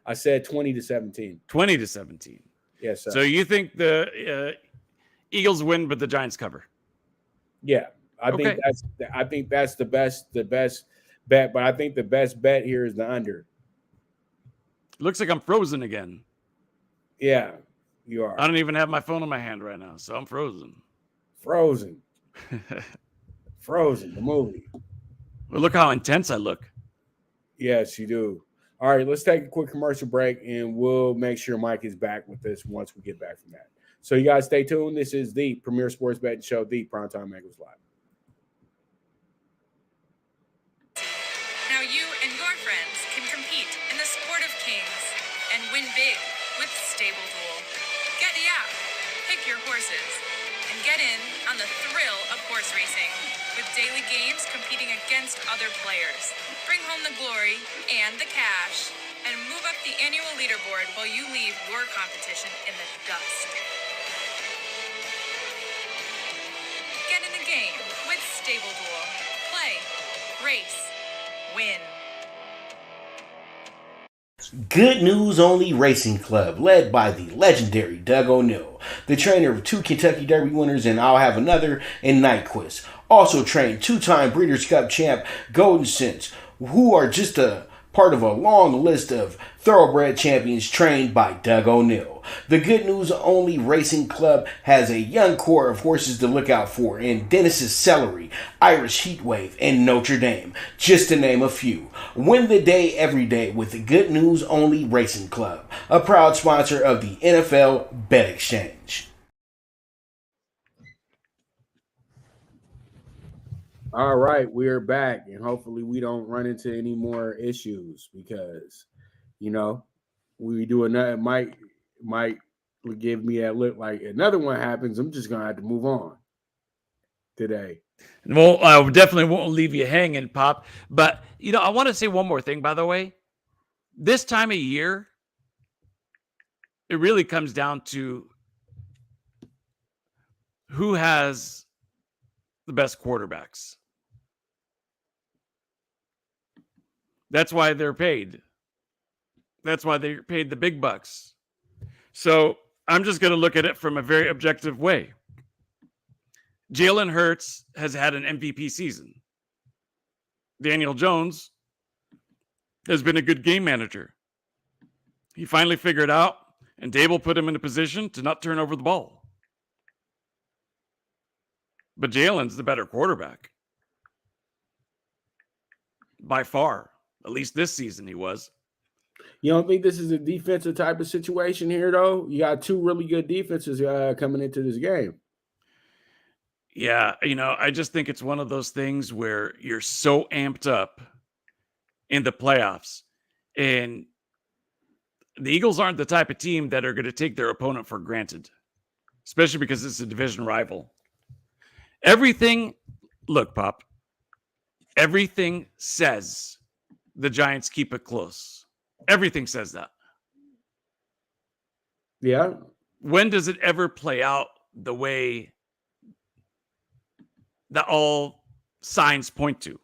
I said 20-17. 20-17. Yes, sir. So you think the Eagles win, but the Giants cover? Yeah, I think that's the best bet. But I think the best bet here is the under. Looks like I'm frozen again. Yeah, you are. I don't even have my phone in my hand right now, so I'm frozen. Frozen. Frozen, the movie. Well, look how intense I look. Yes, you do. All right, let's take a quick commercial break, and we'll make sure Mike is back with us once we get back from that. So you guys stay tuned. This is the premier sports betting show, the PrimeTime Angles Live. Now you and your friends can compete in the sport of kings and win big with Stable Duel. Get the app, pick your horses, and get in on the thrill of horse racing with daily games competing against other players. Bring home the glory and the cash, and move up the annual leaderboard while you leave your competition in the dust. Get in the game with Stable Duel. Play, race, win. Good News Only Racing Club, led by the legendary Doug O'Neill, the trainer of 2 Kentucky Derby winners and I'll Have Another and Nyquist. Also trained 2-time Breeders' Cup champ Golden Sense, who are just a part of a long list of thoroughbred champions trained by Doug O'Neill. The Good News Only Racing Club has a young core of horses to look out for in Dennis's Celery, Irish Heatwave, and Notre Dame, just to name a few. Win the day every day with the Good News Only Racing Club, a proud sponsor of the NFL Bet Exchange. All right, we're back, and hopefully we don't run into any more issues because, we do another. Mike would give me that look like another one happens. I'm just gonna have to move on today. Well, I definitely won't leave you hanging, Pop. But I want to say one more thing. By the way, this time of year, it really comes down to who has the best quarterbacks. That's why they're paid. That's why they're paid the big bucks. So I'm just going to look at it from a very objective way. Jalen Hurts has had an MVP season. Daniel Jones has been a good game manager. He finally figured out, and Dable put him in a position to not turn over the ball. But Jalen's the better quarterback. By far. At least this season he was. You don't think this is a defensive type of situation here, though? You got 2 really good defenses coming into this game. Yeah, I just think it's one of those things where you're so amped up in the playoffs, and the Eagles aren't the type of team that are going to take their opponent for granted, especially because it's a division rival. Look, Pop, everything says the Giants keep it close. Everything says that. Yeah. When does it ever play out the way that all signs point to?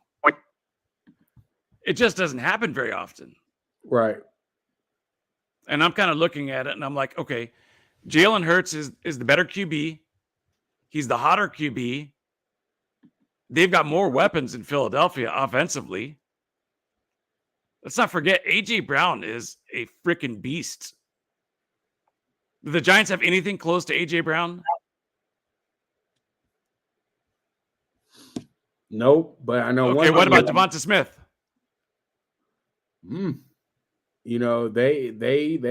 It just doesn't happen very often. Right. And I'm kind of looking at it and I'm like, okay, Jalen Hurts is the better QB. He's the hotter QB. They've got more weapons in Philadelphia offensively. Let's not forget, A.J. Brown is a freaking beast. Do the Giants have anything close to A.J. Brown? Nope, but I know Okay, what about Devonta Smith? They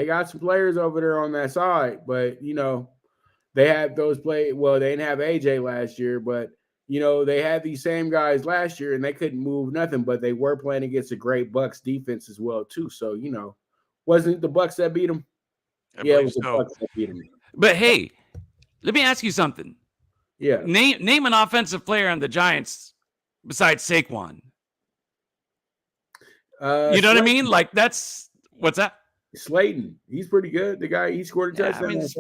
got some players over there on that side, but they have those play. Well, they didn't have AJ last year, but they had these same guys last year, and they couldn't move nothing. But they were playing against a great Bucs defense as well, too. So wasn't it the Bucs that beat them? Yeah, it was the Bucs that beat them. But hey, let me ask you something. Yeah, name an offensive player on the Giants besides Saquon. You know what I mean? Like what's that? Slayton. He's pretty good. The guy, he scored a touchdown. He's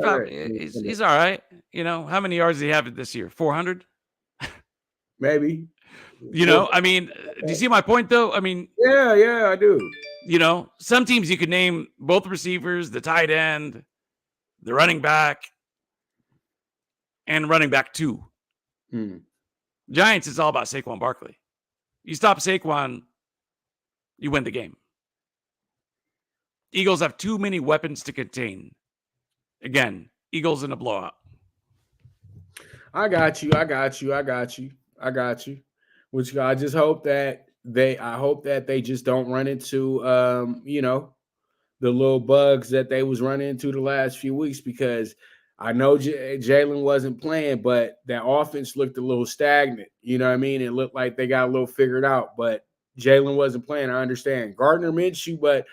all right. How many yards did he have this year? 400? Maybe. I mean, do you see my point though? I mean, yeah, I do. Some teams you could name both receivers, the tight end, the running back, and running back 2. Giants is all about Saquon Barkley. You stop Saquon, you win the game. Eagles have too many weapons to contain. Again, Eagles in a blowout. I got you. Which I just hope that they just don't run into the little bugs that they was running into the last few weeks, because I know Jalen wasn't playing, but that offense looked a little stagnant. You know what I mean? It looked like they got a little figured out, but Jalen wasn't playing. I understand Gardner Minshew, but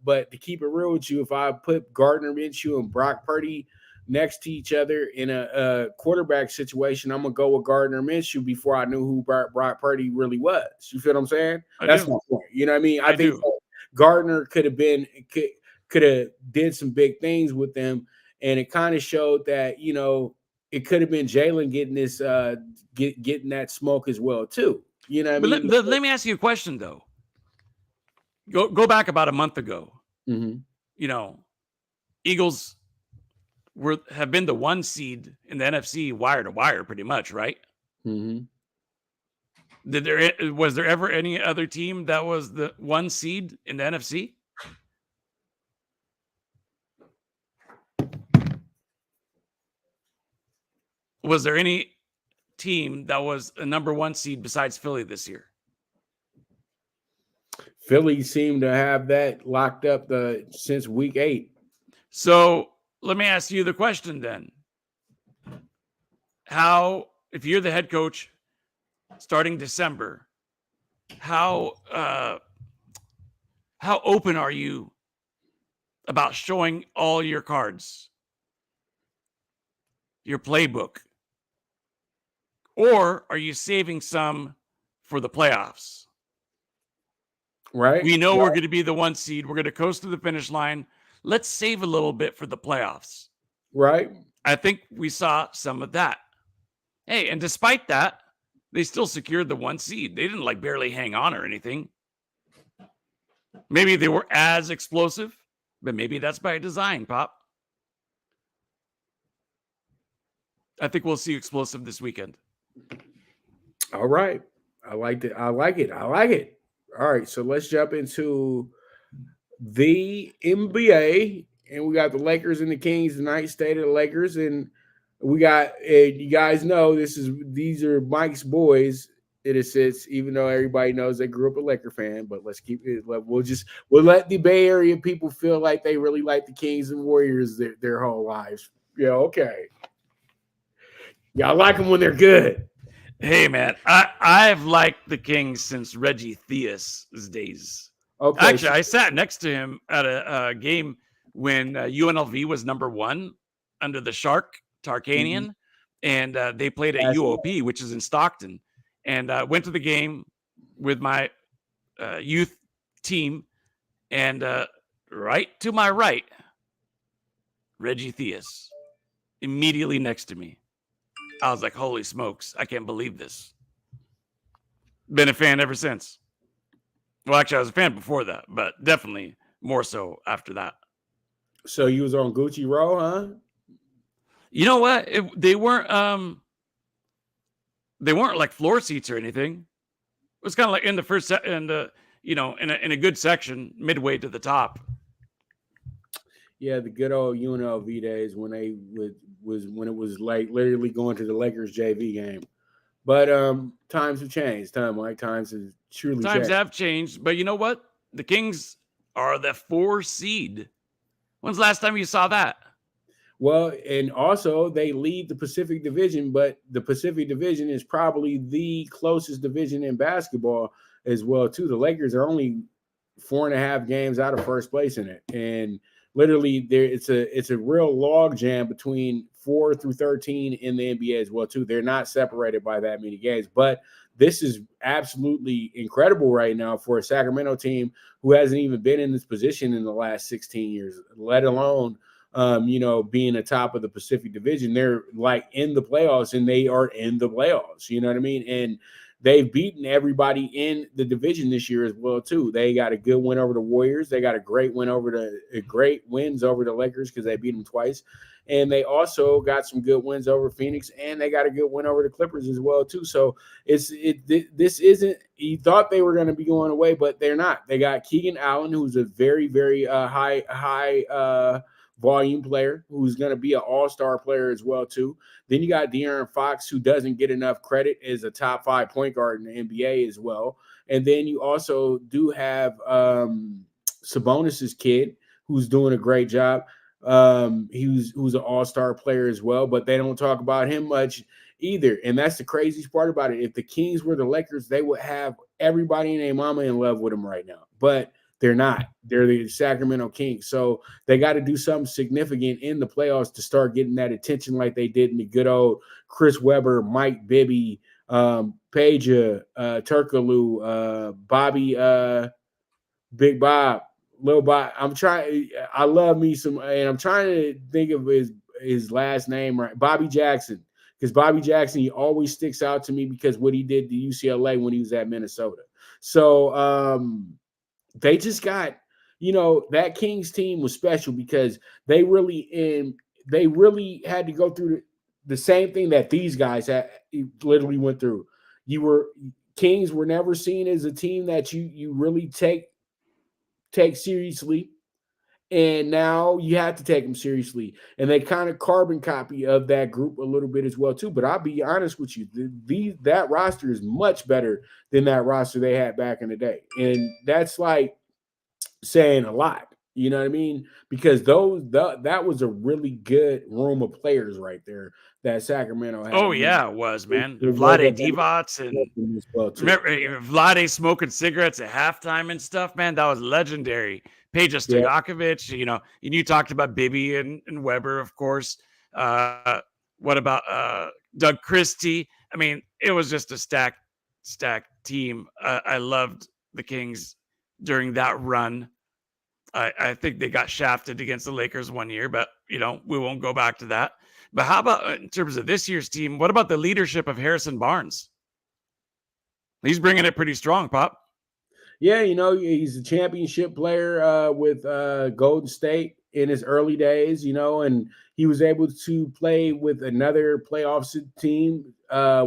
but to keep it real with you, if I put Gardner Minshew and Brock Purdy next to each other in a quarterback situation, I'm gonna go with Gardner Minshew before I knew who Brock Purdy really was. You feel what I'm saying? That's my point. You know what I mean? I think Gardner could have did some big things with them, and it kind of showed that it could have been Jalen getting this getting that smoke as well too. You know what I mean? Let me ask you a question though. Go back about a month ago. Mm-hmm. Eagles have been the 1 seed in the NFC wire to wire, pretty much, right? Mm-hmm. Was there ever any other team that was the 1 seed in the NFC? Was there any team that was a number 1 seed besides Philly this year? Philly seemed to have that locked up since week 8. So let me ask you the question then. If you're the head coach starting December, how open are you about showing all your cards, your playbook? Or are you saving some for the playoffs? Right. We know we're going to be the 1 seed. We're going to coast to the finish line. Let's save a little bit for the playoffs. Right. I think we saw some of that. Hey, and despite that, they still secured the 1 seed. They didn't barely hang on or anything. Maybe they were as explosive, but maybe that's by design, Pop. I think we'll see explosive this weekend. All right. I like it. All right. So let's jump into the NBA. And we got the Lakers and the Kings tonight. State of the Lakers. And we got, you guys know, these are Mike's boys. It is, even though everybody knows they grew up a Laker fan, but let's keep it. We'll let the Bay Area people feel like they really like the Kings and Warriors their whole lives. Yeah, okay. Y'all like them when they're good. Hey man, I've liked the Kings since Reggie Theus's days. Okay, Actually, I sat next to him at a game when UNLV was #1 under the Shark Tarkanian, and they played at UOP, which is in Stockton, and went to the game with my youth team, and right to my right, Reggie Theus, immediately next to me. I was like, holy smokes, I can't believe this. Been a fan ever since. Well, actually, I was a fan before that, but definitely more so after that. So you was on Gucci Row, huh? You know what? They weren't like floor seats or anything. It was kind of like in the first set, in a good section, midway to the top. Yeah, the good old UNLV days when they when it was like literally going to the Lakers JV game. But times have changed, Mike. Times have truly Times changed. have changed, but you know what? The Kings are the 4 seed. When's the last time you saw that? Well, and also they lead the Pacific Division, but the Pacific Division is probably the closest division in basketball as well, too. The Lakers are only 4.5 games out of first place in it, and literally it's a real log jam between 4 through 13 in the NBA as well, too. They're not separated by that many games, but this is absolutely incredible right now for a Sacramento team who hasn't even been in this position in the last 16 years, let alone being atop of the Pacific Division. They're like in the playoffs, and they are in the playoffs. You know what I mean? And they've beaten everybody in the division this year as well, too. They got a good win over the Warriors. They got a great wins over the Lakers because they beat them twice. And they also got some good wins over Phoenix, and they got a good win over the Clippers as well, too. So this isn't – you thought they were going to be going away, but they're not. They got Keegan Allen, who's a very, very high volume player who's going to be an all-star player as well, too. Then you got De'Aaron Fox, who doesn't get enough credit as a top 5 point guard in the NBA as well. And then you also do have Sabonis's kid, who's doing a great job. Who's an all-star player as well, but they don't talk about him much either. And that's the craziest part about it. If the Kings were the Lakers, they would have everybody and their mama in love with them right now. But they're not. They're the Sacramento Kings. So they got to do something significant in the playoffs to start getting that attention like they did in the good old Chris Webber, Mike Bibby, Peja, Turkaloo, Bobby, Big Bob, Lil Bob. I love me some, and I'm trying to think of his last name right. Bobby Jackson. Because Bobby Jackson, he always sticks out to me because what he did to UCLA when he was at Minnesota. So, they just got, that Kings team was special because they really had to go through the same thing that these guys literally went through. Kings were never seen as a team that you really take seriously. And now you have to take them seriously. And they kind of carbon copy of that group a little bit as well, too. But I'll be honest with you, that roster is much better than that roster they had back in the day. And that's like saying a lot. You know what I mean? Because that was a really good room of players right there that Sacramento had. Oh, yeah, it was, man. Vlade Divac and remember Vlade smoking cigarettes at halftime and stuff, man. That was legendary. Peja Stojakovic, and you talked about Bibby and Weber, of course. What about Doug Christie? I mean, it was just a stacked team. I loved the Kings during that run. I think they got shafted against the Lakers one year, but, we won't go back to that. But how about in terms of this year's team? What about the leadership of Harrison Barnes? He's bringing it pretty strong, Pop. Yeah, he's a championship player with Golden State in his early days, and he was able to play with another playoff team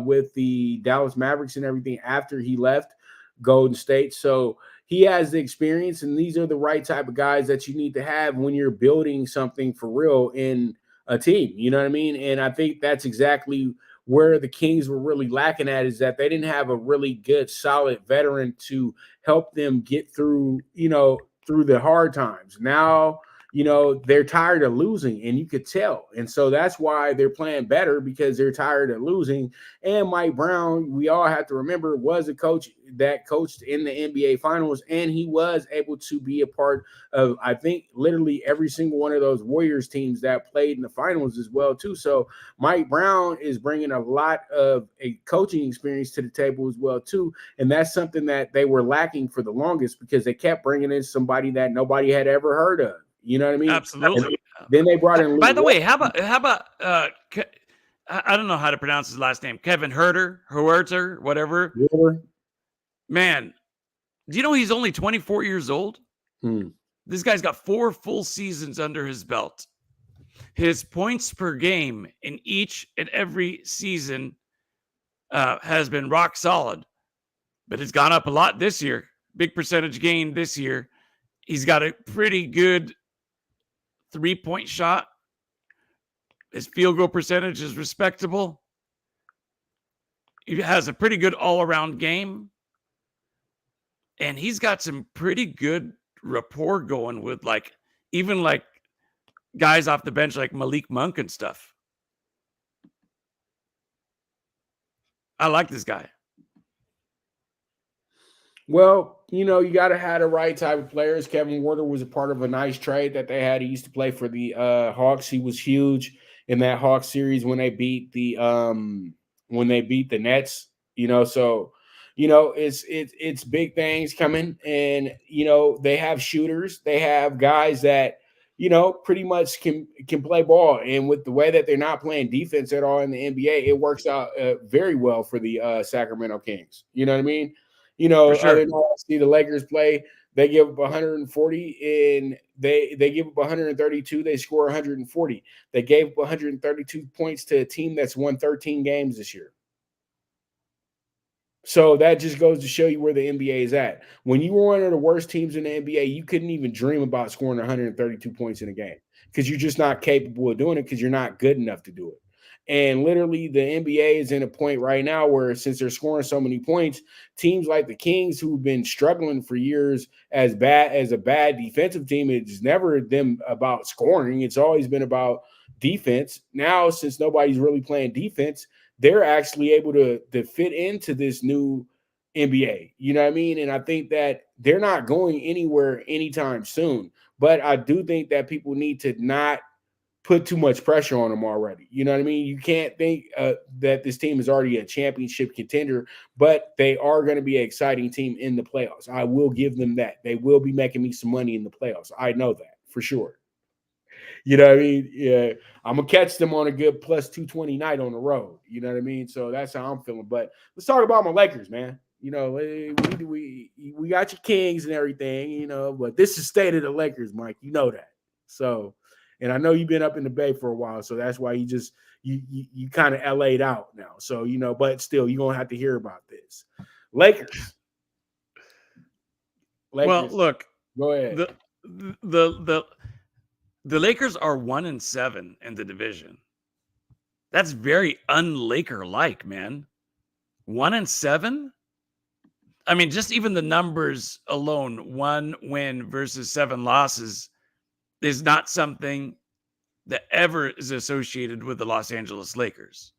with the Dallas Mavericks and everything after he left Golden State. So he has the experience, and these are the right type of guys that you need to have when you're building something for real in a team. You know what I mean? And I think that's exactly where the Kings were really lacking at, is that they didn't have a really good, solid veteran to help them get through, through the hard times. Now, they're tired of losing, and you could tell. And so that's why they're playing better, because they're tired of losing. And Mike Brown, we all have to remember, was a coach that coached in the NBA Finals, and he was able to be a part of, I think, literally every single one of those Warriors teams that played in the finals as well, too. So Mike Brown is bringing a lot of a coaching experience to the table as well, too. And that's something that they were lacking for the longest, because they kept bringing in somebody that nobody had ever heard of. You know what I mean? Absolutely. Then they brought in. By the way, how about I don't know how to pronounce his last name. Kevin Huerter, whatever. Man, do you know he's only 24 years old? This guy's got 4 full seasons under his belt. His points per game in each and every season has been rock solid, but it's gone up a lot this year. Big percentage gain this year. He's got a pretty good 3-point shot. His field goal percentage is respectable. He has a pretty good all-around game. And he's got some pretty good rapport going with even guys off the bench like Malik Monk and stuff. I like this guy. Well, you got to have the right type of players. Kevin Huerter was a part of a nice trade that they had. He used to play for the Hawks. He was huge in that Hawks series when they beat the Nets. So it's big things coming, and they have shooters. They have guys that pretty much can play ball, and with the way that they're not playing defense at all in the NBA, it works out very well for the Sacramento Kings. You know what I mean? For sure. Other than I see the Lakers play, they give up 140 and they give up 132. They score 140. They gave up 132 points to a team that's won 13 games this year. So that just goes to show you where the NBA is at. When you were one of the worst teams in the NBA, you couldn't even dream about scoring 132 points in a game, because you're just not capable of doing it, because you're not good enough to do it. And literally the NBA is in a point right now where, since they're scoring so many points, teams like the Kings, who've been struggling for years as a bad defensive team, it's never them about scoring. It's always been about defense. Now, since nobody's really playing defense, they're actually able to fit into this new NBA. You know what I mean? And I think that they're not going anywhere anytime soon. But I do think that people need to not put too much pressure on them already. You know what I mean? You can't think that this team is already a championship contender, but they are going to be an exciting team in the playoffs. I will give them that. They will be making me some money in the playoffs. I know that for sure. You know what I mean? Yeah, I'm going to catch them on a good plus 220 night on the road. You know what I mean? So that's how I'm feeling. But let's talk about my Lakers, man. We got your Kings and everything, but this is state of the Lakers, Mike. You know that. So, and I know you've been up in the Bay for a while, so that's why you kind of LA'd out now. So, but still, you're going to have to hear about this. Lakers. Well, look. Go ahead. The Lakers are 1-7 in the division. That's very un-Laker-like, man. 1-7? I mean, just even the numbers alone, 1 win versus 7 losses, is not something that ever is associated with the Los Angeles Lakers.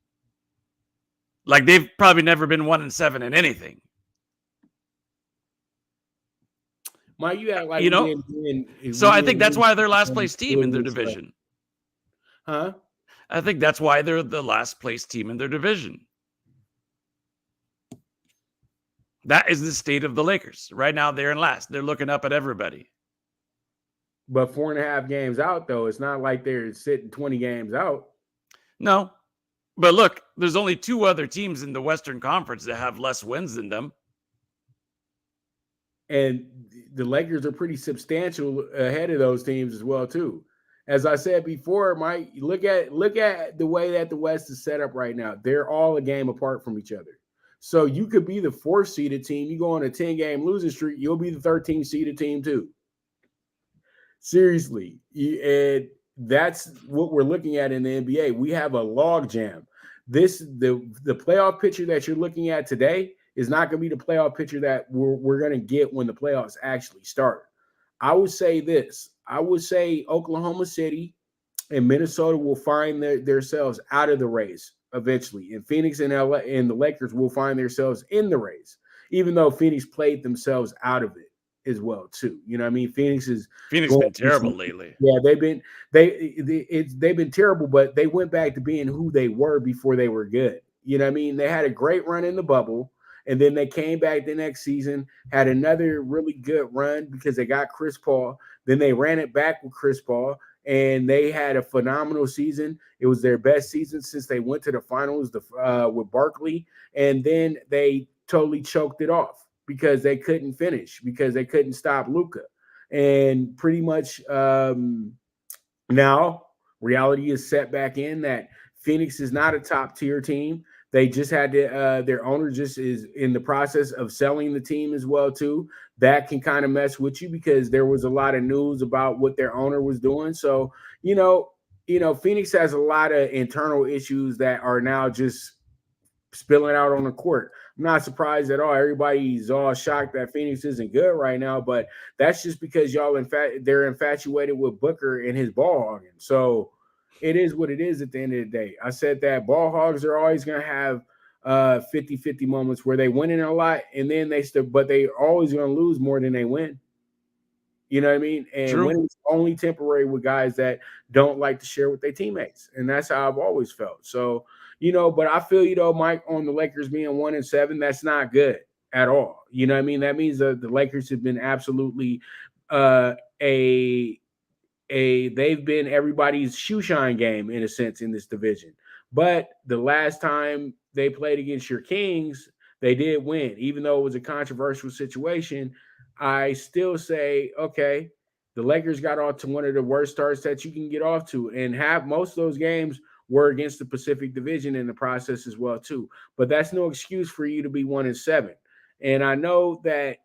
They've probably never been 1-7 in anything. Mike, you act like so I think that's why they're last place team in their division. Huh? I think that's why they're the last place team in their division. That is the state of the Lakers. Right now, they're in last. They're looking up at everybody. But 4.5 games out, though. It's not like they're sitting 20 games out. No. But look, there's only 2 other teams in the Western Conference that have less wins than them. And the Lakers are pretty substantial ahead of those teams as well, too. As I said before, Mike, look at the way that the West is set up right now. They're all a game apart from each other. So you could be the 4th seeded team. You go on a 10-game losing streak, you'll be the 13th seeded team, too. Seriously. And that's what we're looking at in the NBA. We have a log jam. The playoff picture that you're looking at today is not going to be the playoff picture that we're going to get when the playoffs actually start. I would say this. I would say Oklahoma City and Minnesota will find themselves out of the race eventually, and Phoenix and LA and the Lakers will find themselves in the race, even though Phoenix played themselves out of it as well too. You know what I mean? Phoenix been terrible lately. Yeah, they've been terrible, but they went back to being who they were before they were good. You know what I mean? They had a great run in the bubble, and then they came back the next season, had another really good run because they got Chris Paul. Then they ran it back with Chris Paul, and they had a phenomenal season. It was their best season since they went to the finals with Barkley, and then they totally choked it off because they couldn't finish, because they couldn't stop Luka. And pretty much now reality is set back in that Phoenix is not a top tier team. They just had to, their owner just is in the process of selling the team as well too. That can kind of mess with you because there was a lot of news about what their owner was doing. So, Phoenix has a lot of internal issues that are now just spilling out on the court. I'm not surprised at all. Everybody's all shocked that Phoenix isn't good right now, but that's just because they're infatuated with Booker and his ball hogging. So it is what it is at the end of the day. I said that ball hogs are always going to have 50-50 moments where they win in a lot, and then but they always going to lose more than they win. You know what I mean? And winning's only temporary with guys that don't like to share with their teammates. And that's how I've always felt. So, but I feel Mike, on the Lakers being 1-7, that's not good at all. You know what I mean? That means that the Lakers have been absolutely they've been everybody's shoe shine game in a sense in this division. But the last time they played against your Kings, they did win, even though it was a controversial situation. I still say, okay, the Lakers got off to one of the worst starts that you can get off to, and have most of those games were against the Pacific Division in the process as well too. But that's no excuse for you to be 1-7. And I know that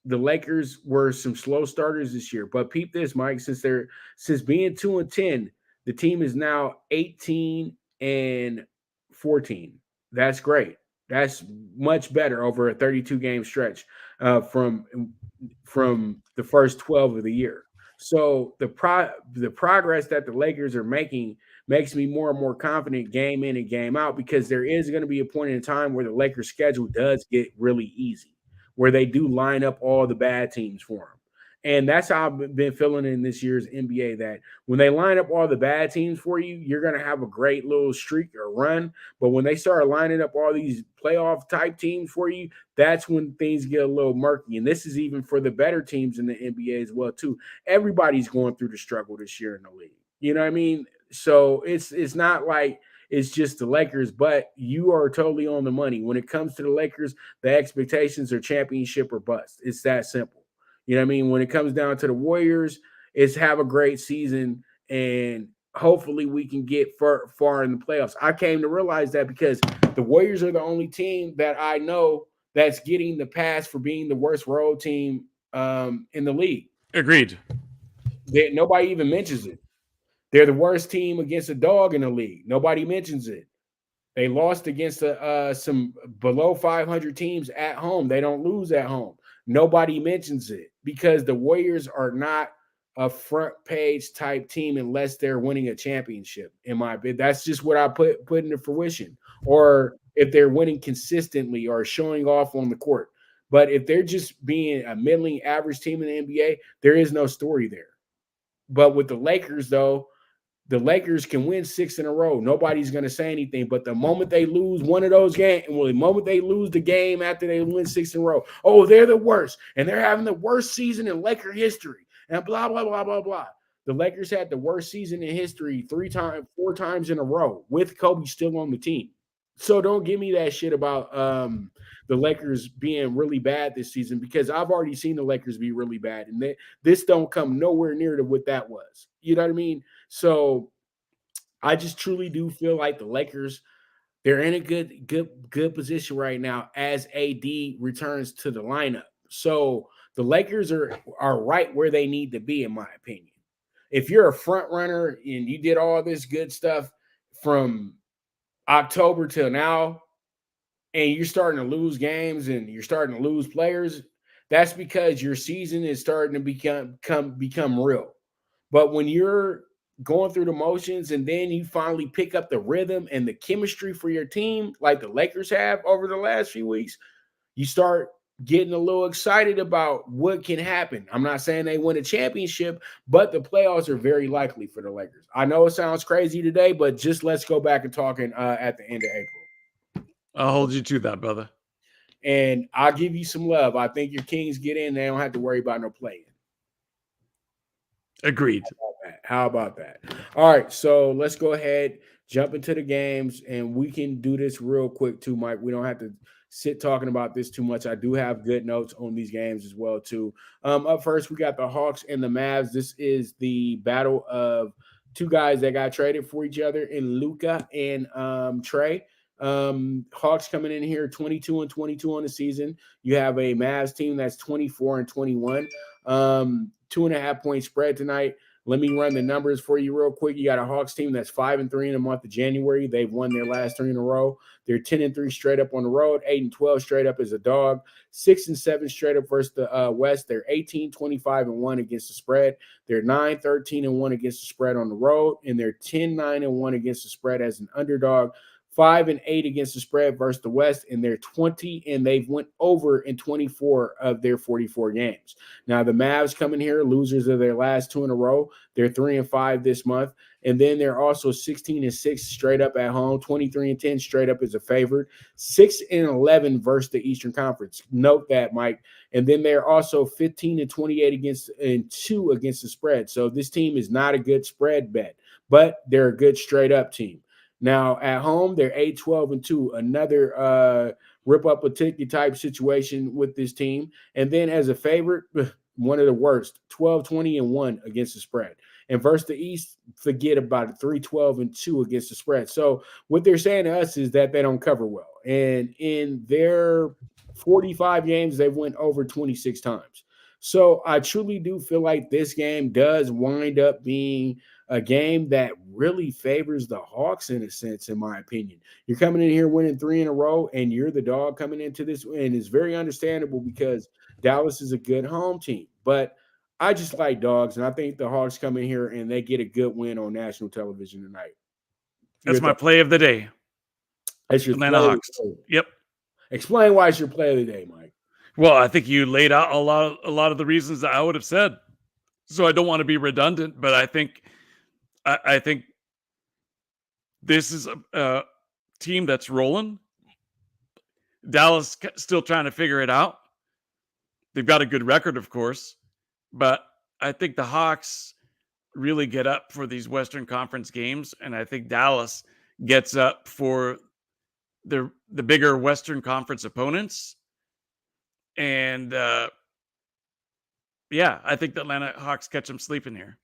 the Lakers were some slow starters this year, but peep this, Mike, since being 2-10, the team is now 18-14. That's great. That's much better over a 32-game stretch from the first 12 of the year. So the progress that the Lakers are making makes me more and more confident game in and game out, because there is going to be a point in time where the Lakers' schedule does get really easy, where they do line up all the bad teams for them. And that's how I've been feeling in this year's NBA, that when they line up all the bad teams for you, you're going to have a great little streak or run. But when they start lining up all these playoff type teams for you, that's when things get a little murky. And this is even for the better teams in the NBA as well, too. Everybody's going through the struggle this year in the league. You know what I mean? So it's not like it's just the Lakers, but you are totally on the money. When it comes to the Lakers, the expectations are championship or bust. It's that simple. You know what I mean? When it comes down to the Warriors, it's have a great season, and hopefully we can get far in the playoffs. I came to realize that because the Warriors are the only team that I know that's getting the pass for being the worst road team in the league. Agreed. Nobody even mentions it. They're the worst team against a dog in the league. Nobody mentions it. They lost against some below 500 teams at home. They don't lose at home. Nobody mentions it because the Warriors are not a front page type team unless they're winning a championship, in my opinion. That's just what I put into fruition. Or if they're winning consistently or showing off on the court. But if they're just being a middling average team in the NBA, there is no story there. But with the Lakers, though, the Lakers can win 6 in a row. Nobody's going to say anything. But the moment they lose one of those games, the moment they lose the game after they win 6 in a row, oh, they're the worst. And they're having the worst season in Laker history. And blah, blah, blah, blah, blah. The Lakers had the worst season in history 4 times in a row with Kobe still on the team. So don't give me that shit about the Lakers being really bad this season, because I've already seen the Lakers be really bad. And this don't come nowhere near to what that was. You know what I mean? So I just truly do feel like the Lakers, they're in a good position right now as AD returns to the lineup. So the Lakers are right where they need to be, in my opinion. If you're a front runner and you did all this good stuff from October till now, and you're starting to lose games and you're starting to lose players, that's because your season is starting to become real. But when you're going through the motions and then you finally pick up the rhythm and the chemistry for your team, like the Lakers have over the last few weeks, you start getting a little excited about what can happen. I'm not saying they win a championship, but the playoffs are very likely for the Lakers. I know it sounds crazy today, but just let's go back and talking at the end of April. I'll hold you to that, brother. And I'll give you some love. I think your Kings get in. They don't have to worry about no playing. Agreed. How about that? All right, so let's go ahead, jump into the games, and we can do this real quick too, Mike. We don't have to sit talking about this too much. I do have good notes on these games as well too. Up first, we got the Hawks and the Mavs. This is the battle of two guys that got traded for each other in Luka and Trey. Hawks coming in here 22-22 on the season. You have a Mavs team that's 24-21. 2.5 point spread tonight. Let me run the numbers for you real quick. You got a Hawks team that's 5-3 in the month of January. They've won their last 3 in a row. They're 10-3 straight up on the road, 8-12 straight up as a dog, 6-7 straight up versus the West. They're 18-25-1 against the spread. They're 9-13-1 against the spread on the road, and they're 10-9-1 against the spread as an underdog. 5-8 against the spread versus the West, and they're 20, and they've went over in 24 of their 44 games. Now, the Mavs come in here, losers of their last 2 in a row. They're 3-5 this month, and then they're also 16-6 straight up at home, 23-10 straight up as a favorite, 6-11 versus the Eastern Conference. Note that, Mike. And then they're also 15-28 against and 2 against the spread. So this team is not a good spread bet, but they're a good straight up team. Now, at home, they're 8-12-2, another rip up a ticket type situation with this team. And then as a favorite, one of the worst, 12-20-1 against the spread. And versus the East, forget about it, 3-12-2 against the spread. So what they're saying to us is that they don't cover well. And in their 45 games, they've went over 26 times. So I truly do feel like this game does wind up being a game that really favors the Hawks in a sense, in my opinion. You're coming in here winning 3 in a row, and you're the dog coming into this, and it's very understandable because Dallas is a good home team. But I just like dogs, and I think the Hawks come in here and they get a good win on national television tonight. That's my play of the day. That's your Atlanta Hawks. Yep. Explain why it's your play of the day, Mike. Well, I think you laid out a lot of the reasons that I would have said. So I don't want to be redundant, but I think this is a team that's rolling. Dallas still trying to figure it out. They've got a good record, of course, but I think the Hawks really get up for these Western Conference games, and I think Dallas gets up for the bigger Western Conference opponents. And yeah, I think the Atlanta Hawks catch them sleeping here.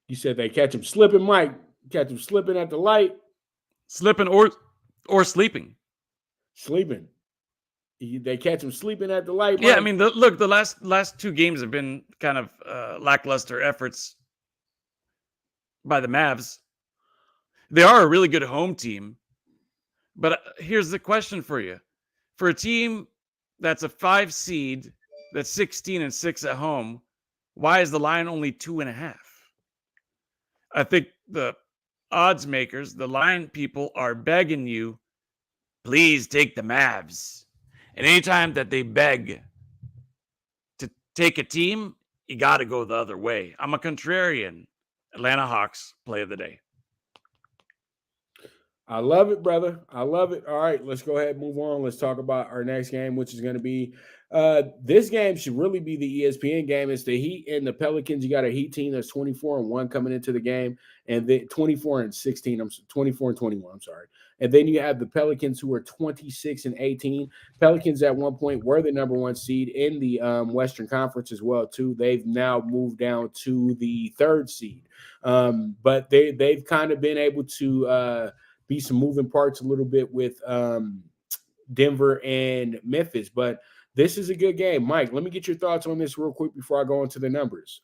You said they catch them slipping, Mike. Catch them slipping at the light. Slipping or sleeping. Sleeping. They catch them sleeping at the light, Mike. Yeah, I mean, look, the last 2 games have been kind of lackluster efforts by the Mavs. They are a really good home team. But here's the question for you. For a team that's a 5 seed, that's 16-6 at home, why is the line only 2.5? I think the odds makers, the line people, are begging you, please take the Mavs. And anytime that they beg to take a team, you got to go the other way. I'm a contrarian. Atlanta Hawks, play of the day. I love it, brother. I love it. All right, let's go ahead and move on. Let's talk about our next game, which is going to be this game should really be the ESPN game. It's the Heat and the Pelicans. You got a Heat team that's 24-1 coming into the game, and then 24-16. 24-21. I'm sorry. And then you have the Pelicans who are 26-18. Pelicans at one point were the number 1 seed in the Western Conference as well too. They've now moved down to the 3rd seed, but they've kind of been able to be some moving parts a little bit with Denver and Memphis. But this is a good game. Mike, let me get your thoughts on this real quick before I go into the numbers.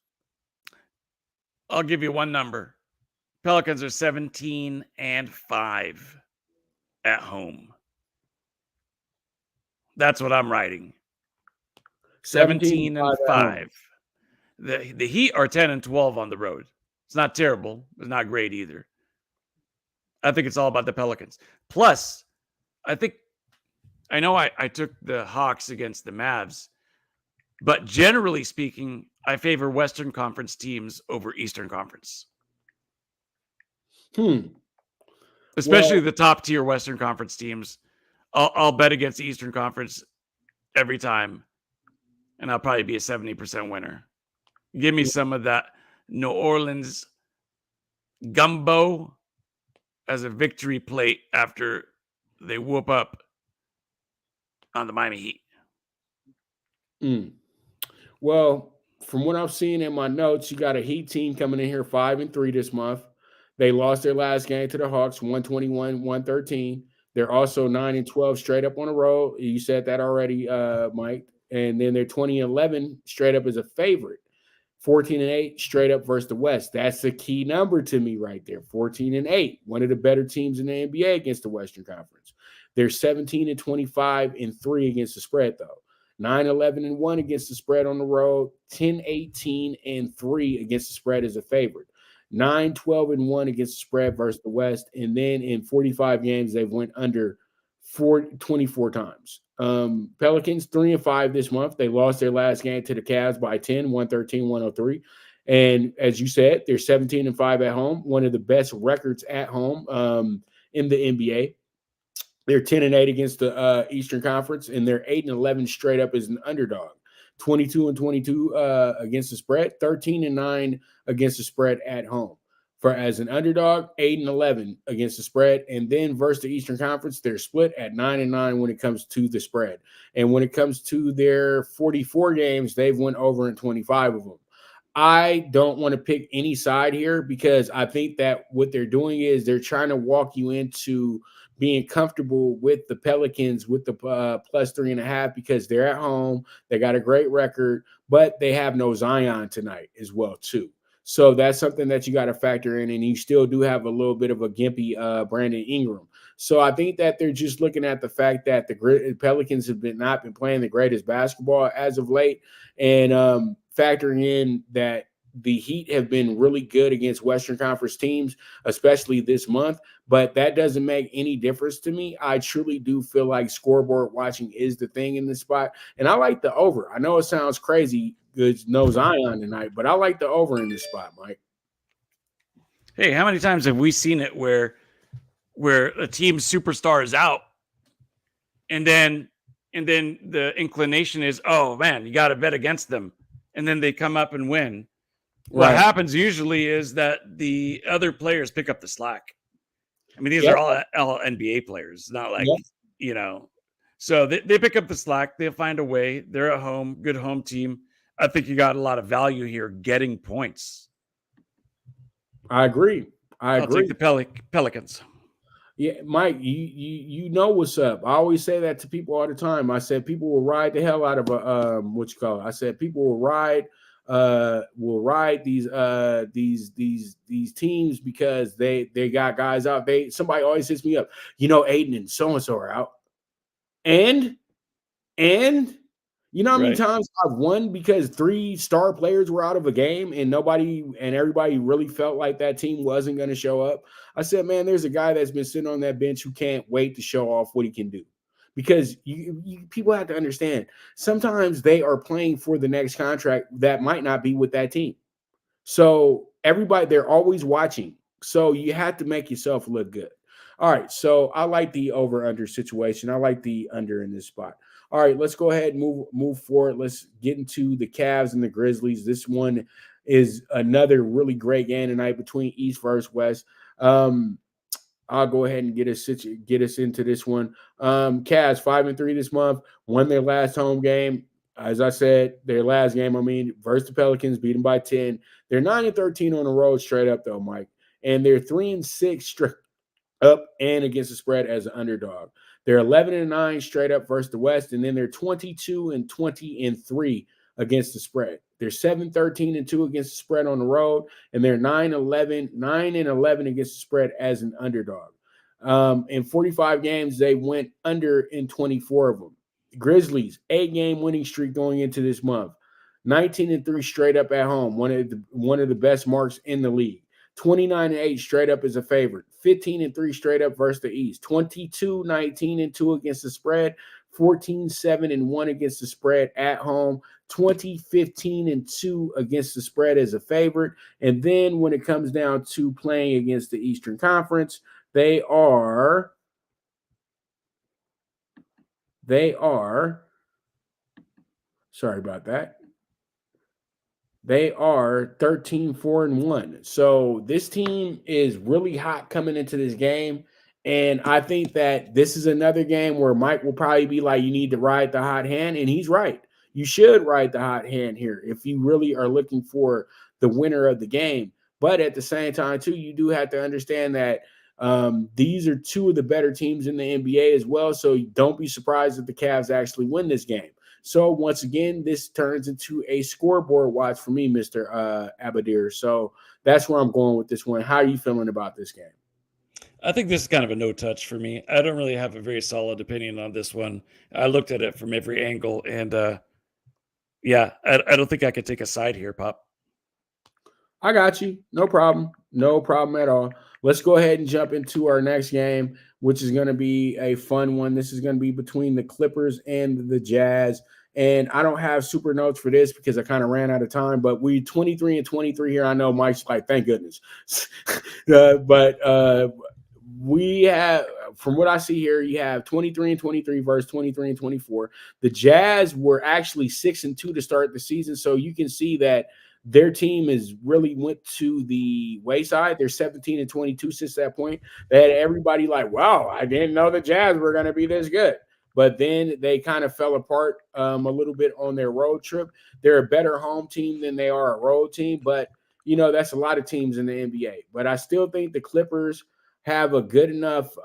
I'll give you one number. Pelicans are 17-5 at home. That's what I'm writing. 17 and 5 at home. 5. The Heat are 10 and 12 on the road. It's not terrible. It's not great either. I think it's all about the Pelicans. Plus, I know I took the Hawks against the Mavs, but generally speaking, I favor Western Conference teams over Eastern Conference. Especially the top tier Western Conference teams. I'll bet against the Eastern Conference every time, and I'll probably be a 70% winner. Give me some of that New Orleans gumbo as a victory plate after they whoop up on the Miami Heat. Well, from what I'm seeing in my notes, you got a Heat team coming in here 5-3 this month. They lost their last game to the Hawks, 121-113. They're also 9-12 straight up on the road. You said that already, Mike. And then they're 20-11 straight up as a favorite. 14-8 straight up versus the West. That's the key number to me right there. 14-8, one of the better teams in the NBA against the Western Conference. They're 17-25-3 against the spread, though. 9-11-1 against the spread on the road. 10-18-3 against the spread as a favorite. 9-12-1 against the spread versus the West. And then in 45 games, they've went under 24 times. Pelicans 3-5 this month. They lost their last game to the Cavs by 10, 113-103. And as you said, they're 17-5 at home, one of the best records at home in the NBA. They're 10-8 against the Eastern Conference, and they're 8-11 straight up as an underdog. 22-22 against the spread, 13-9 against the spread at home. For as an underdog, 8-11 against the spread, and then versus the Eastern Conference, they're split at 9-9 when it comes to the spread. And when it comes to their 44 games, they've went over in 25 of them. I don't want to pick any side here because I think that what they're doing is they're trying to walk you into being comfortable with the Pelicans with the plus 3.5 because they're at home. They got a great record, but they have no Zion tonight as well, too. So that's something that you got to factor in, and you still do have a little bit of a gimpy Brandon Ingram. So I think that they're just looking at the fact that the Pelicans have not been playing the greatest basketball as of late, and factoring in that the Heat have been really good against Western Conference teams, especially this month, but that doesn't make any difference to me. I truly do feel like scoreboard watching is the thing in this spot, and I like the over. I know it sounds crazy. There's no Zion tonight, but I like the over in this spot, Mike. Hey, how many times have we seen it where a team's superstar is out, and then the inclination is, oh man, you got to bet against them, and then they come up and win. What happens usually is that the other players pick up the slack. I mean, these are all NBA players, not like So they pick up the slack. They'll find a way. They're at home, good home team. I think you got a lot of value here getting points. I agree. I'll take the Pelicans. Yeah, Mike, you know what's up. I always say that to people all the time. I said people will ride the hell out of a I said people will ride these teams because they got guys out. Somebody always hits me up. Aiden and so and so are out. And you know how many times I've won because 3 star players were out of a game and everybody really felt like that team wasn't going to show up. I said, man, there's a guy that's been sitting on that bench who can't wait to show off what he can do. Because people have to understand, sometimes they are playing for the next contract that might not be with that team. So they're always watching. So you have to make yourself look good. All right, so I like the over-under situation. I like the under in this spot. All right, let's go ahead and move forward. Let's get into the Cavs and the Grizzlies. This one is another really great game tonight between East versus West. I'll go ahead and get us into this one. Cavs 5-3 this month, won their last home game. As I said, their last game, versus the Pelicans, beat them by 10. They're 9-13 on the road straight up, though, Mike. And they're 3-6 straight up and against the spread as an underdog. They're 11-9 straight up versus the West, and then they're 22-20-3 against the spread. They're 7-13-2 against the spread on the road, and they're 9-11 against the spread as an underdog. In 45 games, they went under in 24 of them. Grizzlies, 8-game winning streak going into this month. 19-3 straight up at home, one of the best marks in the league. 29-8 straight up is a favorite. 15-3 straight up versus the East. 22-19-2 against the spread. 14-7-1 against the spread at home. 20-15-2 against the spread as a favorite. And then when it comes down to playing against the Eastern Conference, they are sorry about that. They are 13-4-1. So this team is really hot coming into this game. And I think that this is another game where Mike will probably be like, you need to ride the hot hand. And he's right. You should ride the hot hand here if you really are looking for the winner of the game. But at the same time, too, you do have to understand that these are two of the better teams in the NBA as well. So don't be surprised if the Cavs actually win this game. So once again, this turns into a scoreboard watch for me, Mr. Abadir. So that's where I'm going with this one. How are you feeling about this game? I think this is kind of a no touch for me. I don't really have a very solid opinion on this one. I looked at it from every angle, and I don't think I could take a side here, Pop. I got you. No problem. No problem at all. Let's go ahead and jump into our next game, which is going to be a fun one. This is going to be between the Clippers and the Jazz. And I don't have super notes for this because I kind of ran out of time, but we 23-23 here. I know Mike's like, thank goodness. But we have, from what I see here, you have 23-23 versus 23-24. The Jazz were actually 6-2 to start the season. So you can see that their team is really went to the wayside. They're 17-22 since that point. They had everybody like, wow, I didn't know the Jazz were going to be this good. But then they kind of fell apart a little bit on their road trip. They're a better home team than they are a road team. But, you know, that's a lot of teams in the NBA. But I still think the Clippers have a good enough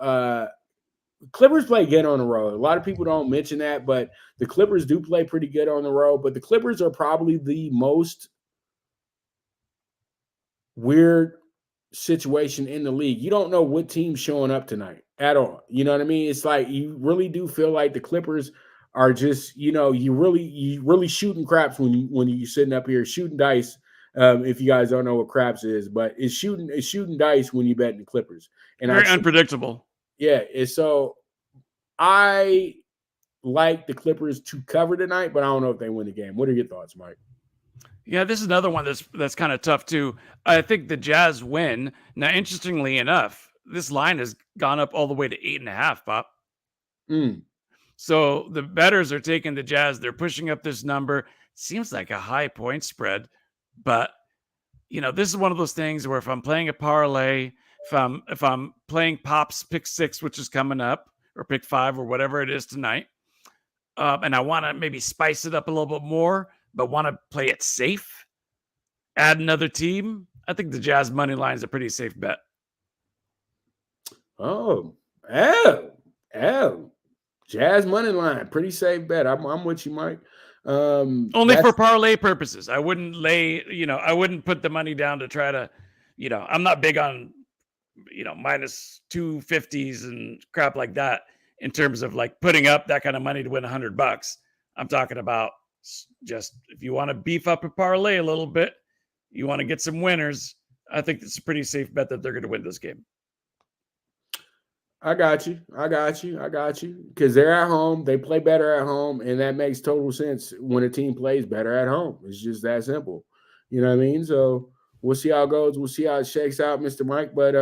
Clippers play good on the road. A lot of people don't mention that, but the Clippers do play pretty good on the road. But the Clippers are probably the most weird situation in the league. You don't know what team's showing up tonight at all. You know what I mean? It's like you really do feel like the Clippers are just, you know, you really shooting craps when you're sitting up here shooting dice. If you guys don't know what craps is, but it's shooting dice when you bet in the Clippers. And very unpredictable. Yeah, and so I like the Clippers to cover tonight, but I don't know if they win the game. What are your thoughts, Mike? Yeah, this is another one that's kind of tough too. I think the Jazz win. Now, interestingly enough, this line has gone up all the way to 8.5, Pop. So the bettors are taking the Jazz. They're pushing up this number. Seems like a high point spread, but you know, this is one of those things where if I'm playing a parlay, if I'm playing Pop's pick 6, which is coming up, or pick 5, or whatever it is tonight, and I want to maybe spice it up a little bit more, but want to play it safe, add another team, I think the Jazz money line is a pretty safe bet. Oh, Jazz money line, pretty safe bet. I'm with you, Mike. Only for parlay purposes. I wouldn't I wouldn't put the money down to try to, I'm not big on, minus 250s and crap like that in terms of like putting up that kind of money to win $100. I'm talking about just if you want to beef up a parlay a little bit, you want to get some winners. I think it's a pretty safe bet that they're going to win this game. I got you. Because they're at home. They play better at home. And that makes total sense when a team plays better at home. It's just that simple. You know what I mean? So we'll see how it goes. We'll see how it shakes out, Mr. Mike. But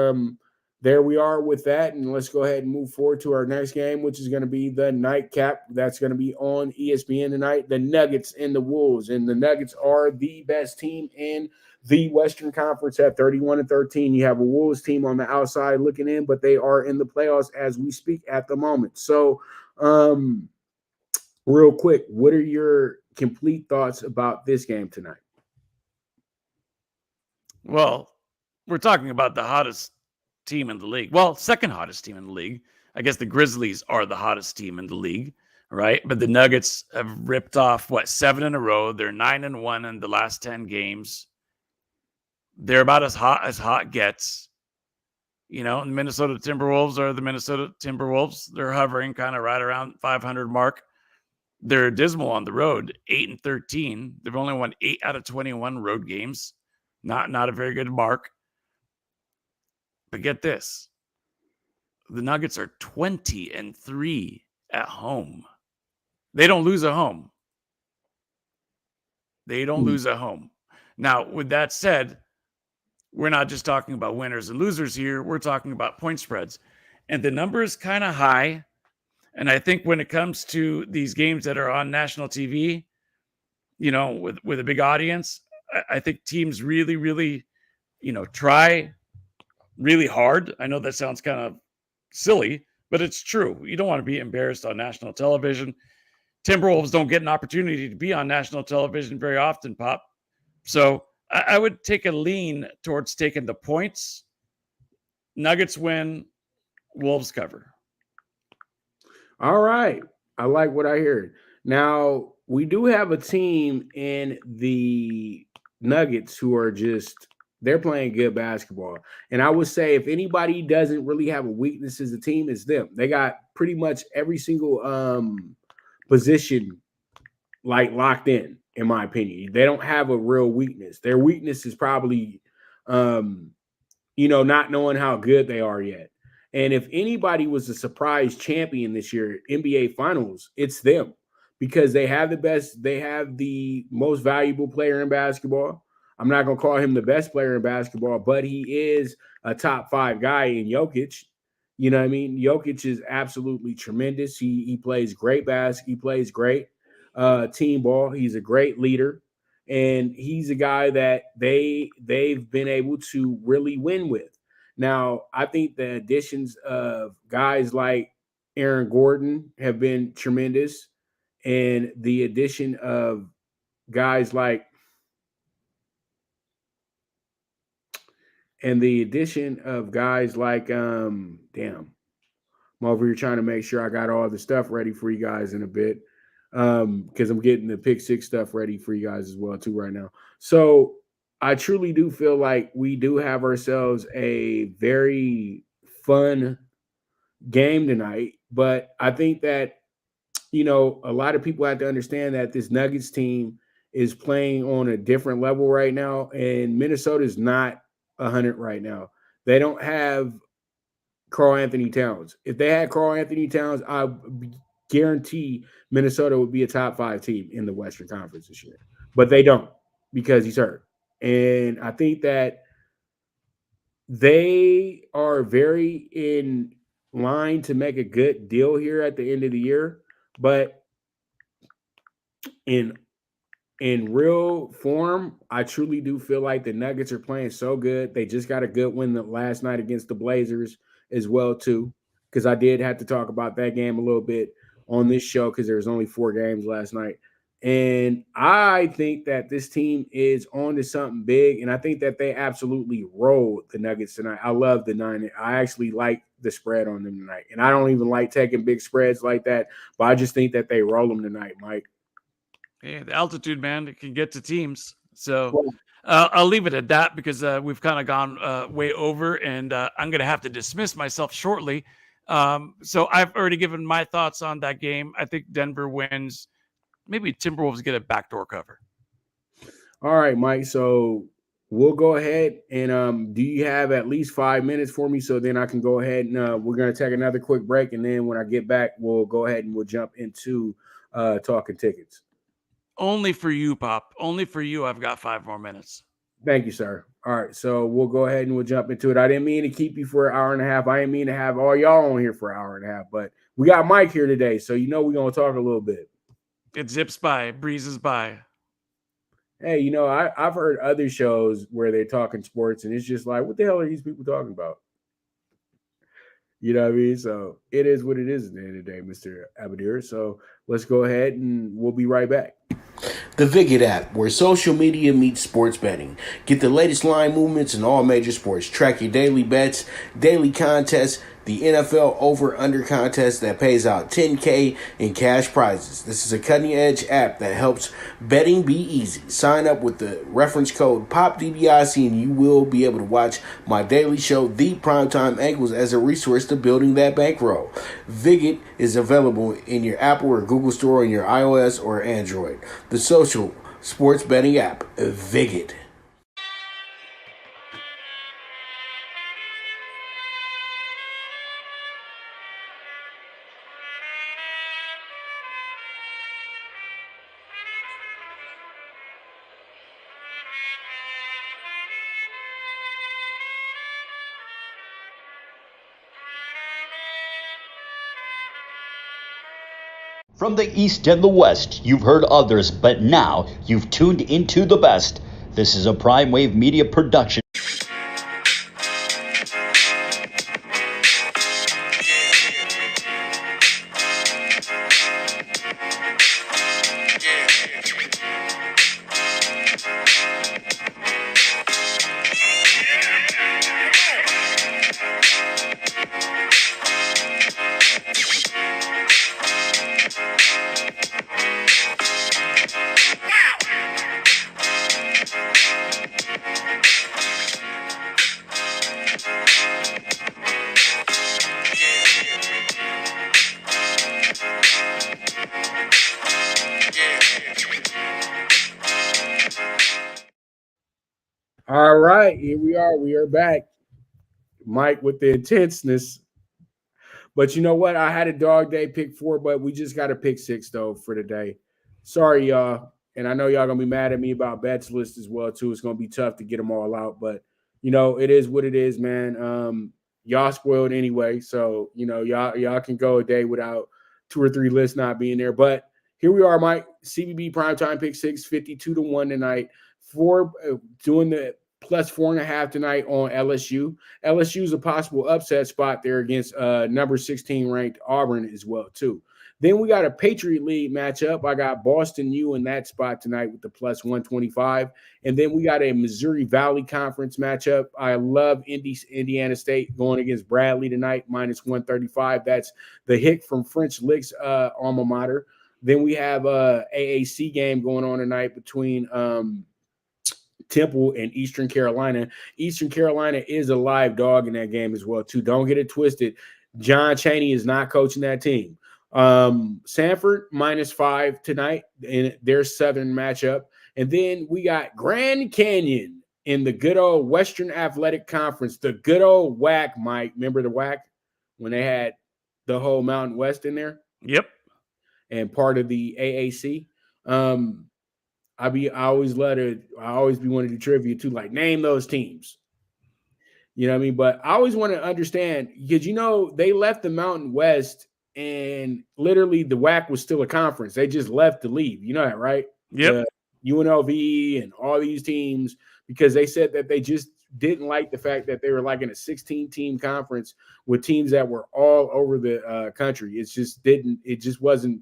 there we are with that. And let's go ahead and move forward to our next game, which is going to be the nightcap. That's going to be on ESPN tonight. The Nuggets and the Wolves. And the Nuggets are the best team in the Western Conference at 31-13. You have a Wolves team on the outside looking in, but they are in the playoffs as we speak at the moment. So, real quick, what are your complete thoughts about this game tonight? Well, we're talking about the hottest team in the league. Well, second hottest team in the league. I guess the Grizzlies are the hottest team in the league, right? But the Nuggets have ripped off, 7 in a row. They're 9-1 in the last 10 games. They're about as hot gets. The Minnesota Timberwolves are the Minnesota Timberwolves. They're hovering kind of right around 500 mark. They're dismal on the road, 8-13. They've only won 8 out of 21 road games. Not a very good mark. But get this. The Nuggets are 20-3 at home. They don't lose at home. They don't lose at home. Now, with that said, we're not just talking about winners and losers here. We're talking about point spreads. And the number is kind of high. And I think when it comes to these games that are on national TV, with a big audience, I think teams really, really, try really hard. I know that sounds kind of silly, but it's true. You don't want to be embarrassed on national television. Timberwolves don't get an opportunity to be on national television very often, Pop. So I would take a lean towards taking the points. Nuggets win, Wolves cover. All right. I like what I heard. Now, we do have a team in the Nuggets who are they're playing good basketball. And I would say if anybody doesn't really have a weakness as a team, it's them. They got pretty much every single position locked in my opinion. They don't have a real weakness. Their weakness is probably not knowing how good they are yet. And if anybody was a surprise champion this year, NBA Finals, it's them, because they have the most valuable player in basketball. I'm not going to call him the best player in basketball, but he is a top 5 guy in Jokic. You know what I mean? Jokic is absolutely tremendous. He plays great basketball. He plays great team ball. He's a great leader. And he's a guy that they've been able to really win with. Now, I think the additions of guys like Aaron Gordon have been tremendous. And the addition of guys like I'm over here trying to make sure I got all the stuff ready for you guys in a bit, because I'm getting the pick 6 stuff ready for you guys as well too right now. So I truly do feel like we do have ourselves a very fun game tonight, but I think that a lot of people have to understand that this Nuggets team is playing on a different level right now, and Minnesota is not 100 right now. They don't have Karl-Anthony Towns. If they had Karl-Anthony Towns, I guarantee Minnesota would be a top 5 team in the Western Conference this year. But they don't, because he's hurt. And I think that they are very in line to make a good deal here at the end of the year. But in real form, I truly do feel like the Nuggets are playing so good. They just got a good win last night against the Blazers as well, too, because I did have to talk about that game a little bit on this show because there was only 4 games last night. And I think that this team is on to something big, and I think that they absolutely rolled the Nuggets tonight. I love the 9. I actually like the spread on them tonight, and I don't even like taking big spreads like that, but I just think that they roll them tonight, Mike. Yeah, the altitude, man, it can get to teams. So I'll leave it at that because we've kind of gone way over, and I'm going to have to dismiss myself shortly. So I've already given my thoughts on that game. I think Denver wins. Maybe Timberwolves get a backdoor cover. All right, Mike. So we'll go ahead and do you have at least 5 minutes for me? So then I can go ahead and we're going to take another quick break. And then when I get back, we'll go ahead and we'll jump into talking tickets. Only for you, Pop. Only for you. I've got 5 more minutes. Thank you, sir. All right. So we'll go ahead and we'll jump into it. I didn't mean to keep you for an hour and a half. I didn't mean to have all y'all on here for an hour and a half, but we got Mike here today. So, we're going to talk a little bit. It zips by, breezes by. Hey, I've heard other shows where they're talking sports, and it's just like, what the hell are these people talking about? You know what I mean? So it is what it is at the end of the day, Mr. Abadir. So let's go ahead, and we'll be right back. The Viget app, where social media meets sports betting. Get the latest line movements in all major sports. Track your daily bets, daily contests, the NFL over-under contest that pays out $10K in cash prizes. This is a cutting-edge app that helps betting be easy. Sign up with the reference code POPDBIC and you will be able to watch my daily show, The PrimeTime Angles, as a resource to building that bankroll. Viget is available in your Apple or Google Store on your iOS or Android. The social sports betting app, Viget. From the East and the West, you've heard others, but now you've tuned into the best. This is a Prime Wave Media production. All right, here we are. We are back. Mike with the intenseness. But you know what? I had a dog day pick 4, but we just got a pick 6 though for today. Sorry, y'all. And I know y'all gonna be mad at me about bets list as well too. It's gonna be tough to get them all out, but you know it is what it is, man. Y'all spoiled anyway, so you know y'all can go a day without 2 or 3 lists not being there. But here we are, Mike. CBB PrimeTime PK6, 52-1 tonight. Doing the plus 4.5 tonight on LSU. LSU is a possible upset spot there against number 16 ranked Auburn as well too. Then we got a Patriot League matchup. I got Boston U in that spot tonight with the plus 125. And then we got a Missouri Valley Conference matchup. I love Indiana State going against Bradley tonight, minus 135. That's the Hick from French Lick's alma mater. Then we have a AAC game going on tonight between Temple and Eastern Carolina. Eastern Carolina is a live dog in that game as well too. Don't get it twisted. John Chaney is not coaching that team. Sanford -5 tonight in their Southern matchup. And then we got Grand Canyon in the good old Western Athletic Conference, the good old WAC, Mike. Remember the WAC when they had the whole Mountain West in there? Yep. And part of the AAC. I always be wanting to do trivia too, like name those teams. You know what I mean? But I always want to understand because you know they left the Mountain West and literally the WAC was still a conference. They just left to leave. You know that, right? Yep. UNLV and all these teams because they said that they just didn't like the fact that they were like in a 16-team conference with teams that were all over the country. It just wasn't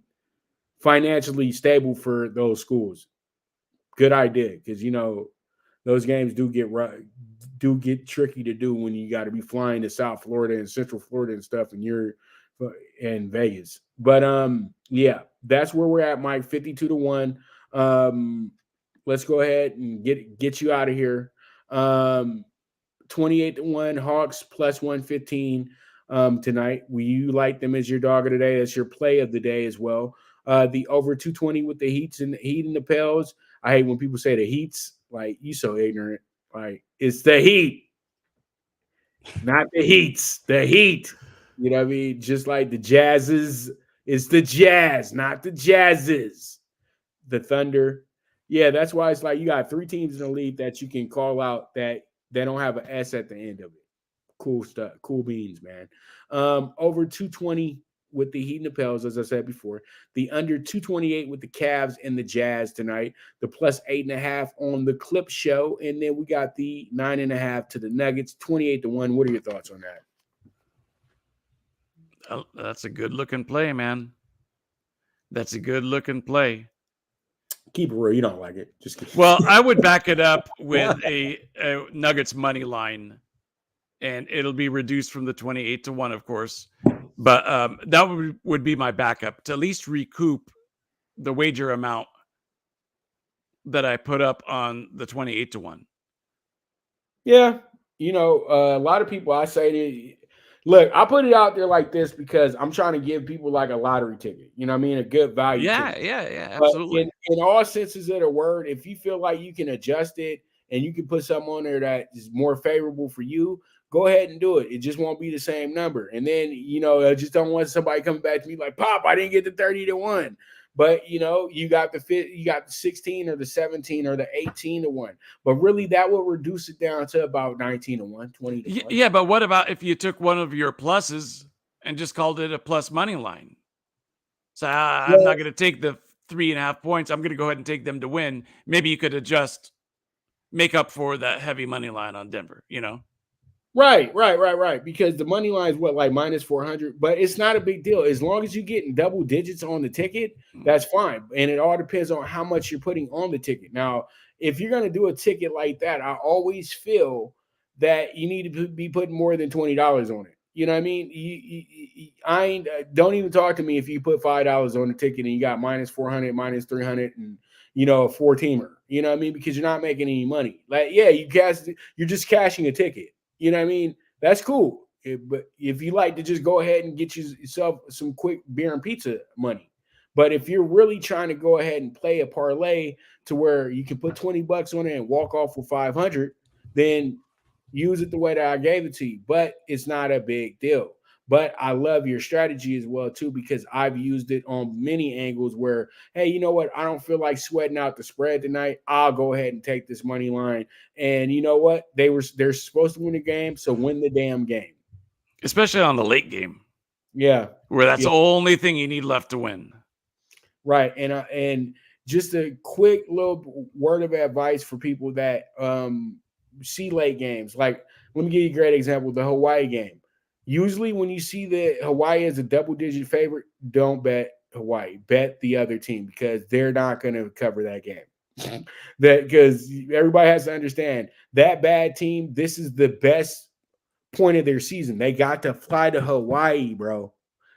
financially stable for those schools. Good idea, because you know those games do get tricky to do when you got to be flying to South Florida and Central Florida and stuff, and you're in Vegas. But yeah, that's where we're at, Mike. 52-1. Let's go ahead and get you out of here. 28-1 Hawks plus 115 tonight. You like them as your dog of the day? That's your play of the day as well. The over 220 with the Heat and the Pels. I hate when people say the Heats. Like, you so ignorant. Like, it's the Heat, not the Heats. The Heat. You know what I mean? Just like the Jazzes. It's the Jazz, not the Jazzes. The Thunder. Yeah, that's why it's like you got 3 teams in the league that you can call out that they don't have an S at the end of it. Cool stuff. Cool beans, man. Over 220 with the Heat and the Pels, as I said before. The under 228 with the Cavs and the Jazz tonight. The plus 8.5 on the Clip Show. And then we got the 9.5 to the Nuggets, 28-1. What are your thoughts on that? Oh, that's a good-looking play, man. That's a good-looking play. Keep it real. You don't like it. Just keep Well, I would back it up with a Nuggets money line and it'll be reduced from the 28 to 1, of course. But that would be my backup to at least recoup the wager amount that I put up on the 28 to 1. Yeah. A lot of people, I say that, look, I put it out there like this because I'm trying to give people like a lottery ticket. You know what I mean? A good value ticket. Yeah, But absolutely. in all senses of the word, if you feel like you can adjust it and you can put something on there that is more favorable for you, go ahead and do it. It just won't be the same number. And then, I just don't want somebody coming back to me like, Pop, I didn't get the 30 to 1. But you got the 16 or the 17 or the 18 to 1. But really that will reduce it down to about 19 to 1, 20 to 1. Yeah, but what about if you took one of your pluses and just called it a plus money line? So I'm not going to take the 3.5 points. I'm going to go ahead and take them to win. Maybe you could make up for that heavy money line on Denver, Right. Because the money line is like minus 400, but it's not a big deal. As long as you're getting double digits on the ticket, that's fine. And it all depends on how much you're putting on the ticket. Now, if you're going to do a ticket like that, I always feel that you need to be putting more than $20 on it. You know what I mean? Don't even talk to me if you put $5 on the ticket and you got minus 400, minus 300, and a 4-teamer. You know what I mean? Because you're not making any money. Like, yeah, you're just cashing a ticket. You know what I mean? That's cool. But if you like to just go ahead and get yourself some quick beer and pizza money. But if you're really trying to go ahead and play a parlay to where you can put $20 on it and walk off with 500, then use it the way that I gave it to you. But it's not a big deal. But I love your strategy as well, too, because I've used it on many angles where, hey, you know what? I don't feel like sweating out the spread tonight. I'll go ahead and take this money line. And you know what? They're supposed to win the game, so win the damn game. Especially on the late game. Yeah. Where that's the only thing you need left to win. Right. And just a quick little word of advice for people that see late games. Like, let me give you a great example, the Hawaii game. Usually when you see that Hawaii is a double-digit favorite, don't bet Hawaii. Bet the other team because they're not going to cover that game. Because everybody has to understand that bad team, this is the best point of their season. They got to fly to Hawaii, bro.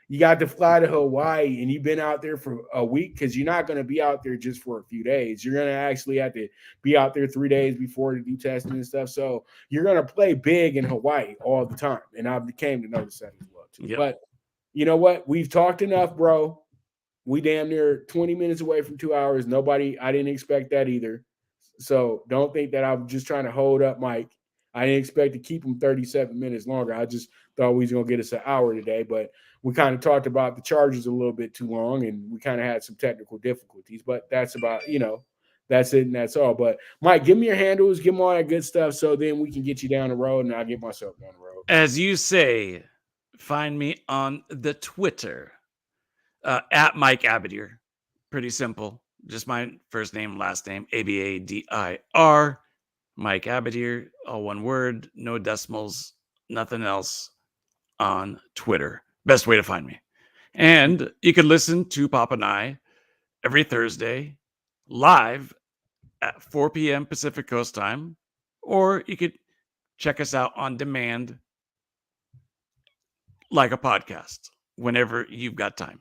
You got to fly to Hawaii, and you've been out there for a week because you're not going to be out there just for a few days. You're going to actually have to be out there 3 days before to do testing and stuff. So you're going to play big in Hawaii all the time. And I came to notice that as well, too. Yep. But you know what? We've talked enough, bro. We damn near 20 minutes away from 2 hours. I didn't expect that either. So don't think that I'm just trying to hold up Mike. I didn't expect to keep him 37 minutes longer. I just thought we was going to get us an hour today, but we kind of talked about the Chargers a little bit too long, and we kind of had some technical difficulties, but that's about, that's it and that's all. But Mike, give me your handles, give them all that good stuff so then we can get you down the road and I'll get myself down the road. As you say, find me on the Twitter at Mike Abadir. Pretty simple. Just my first name, last name, Abadir. Mike Abadir, all one word, no decimals, nothing else on Twitter. Best way to find me. And you can listen to Pop and I every Thursday live at 4 p.m. Pacific Coast time, or you could check us out on demand like a podcast whenever you've got time.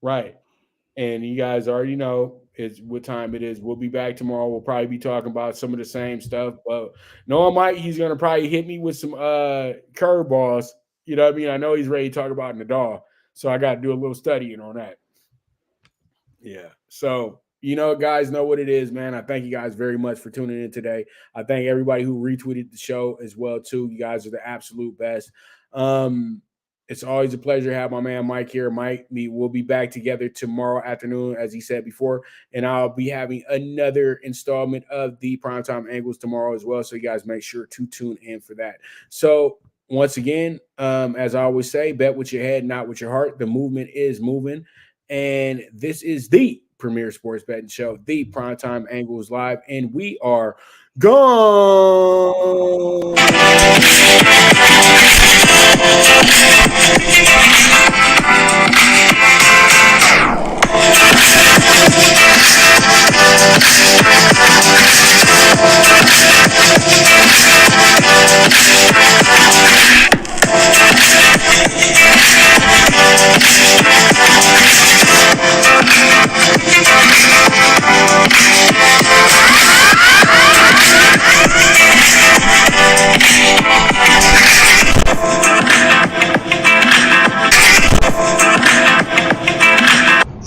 Right. And you guys already know what time it is. We'll be back tomorrow. We'll probably be talking about some of the same stuff. But knowing Mike, he's going to probably hit me with some curveballs. You know what I mean? I know he's ready to talk about Nadal. So I got to do a little studying on that. Yeah. So, guys know what it is, man. I thank you guys very much for tuning in today. I thank everybody who retweeted the show as well, too. You guys are the absolute best. It's always a pleasure to have my man Mike here. Mike, we'll be back together tomorrow afternoon, as he said before, and I'll be having another installment of the PrimeTime Angles tomorrow as well, so you guys make sure to tune in for that. So, once again, as I always say, bet with your head, not with your heart. The movement is moving, and this is the premier sports betting show, the PrimeTime Angles Live, and we are gone.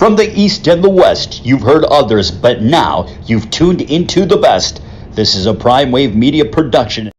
From the East and the West, you've heard others, but now you've tuned into the best. This is a Prime Wave Media production.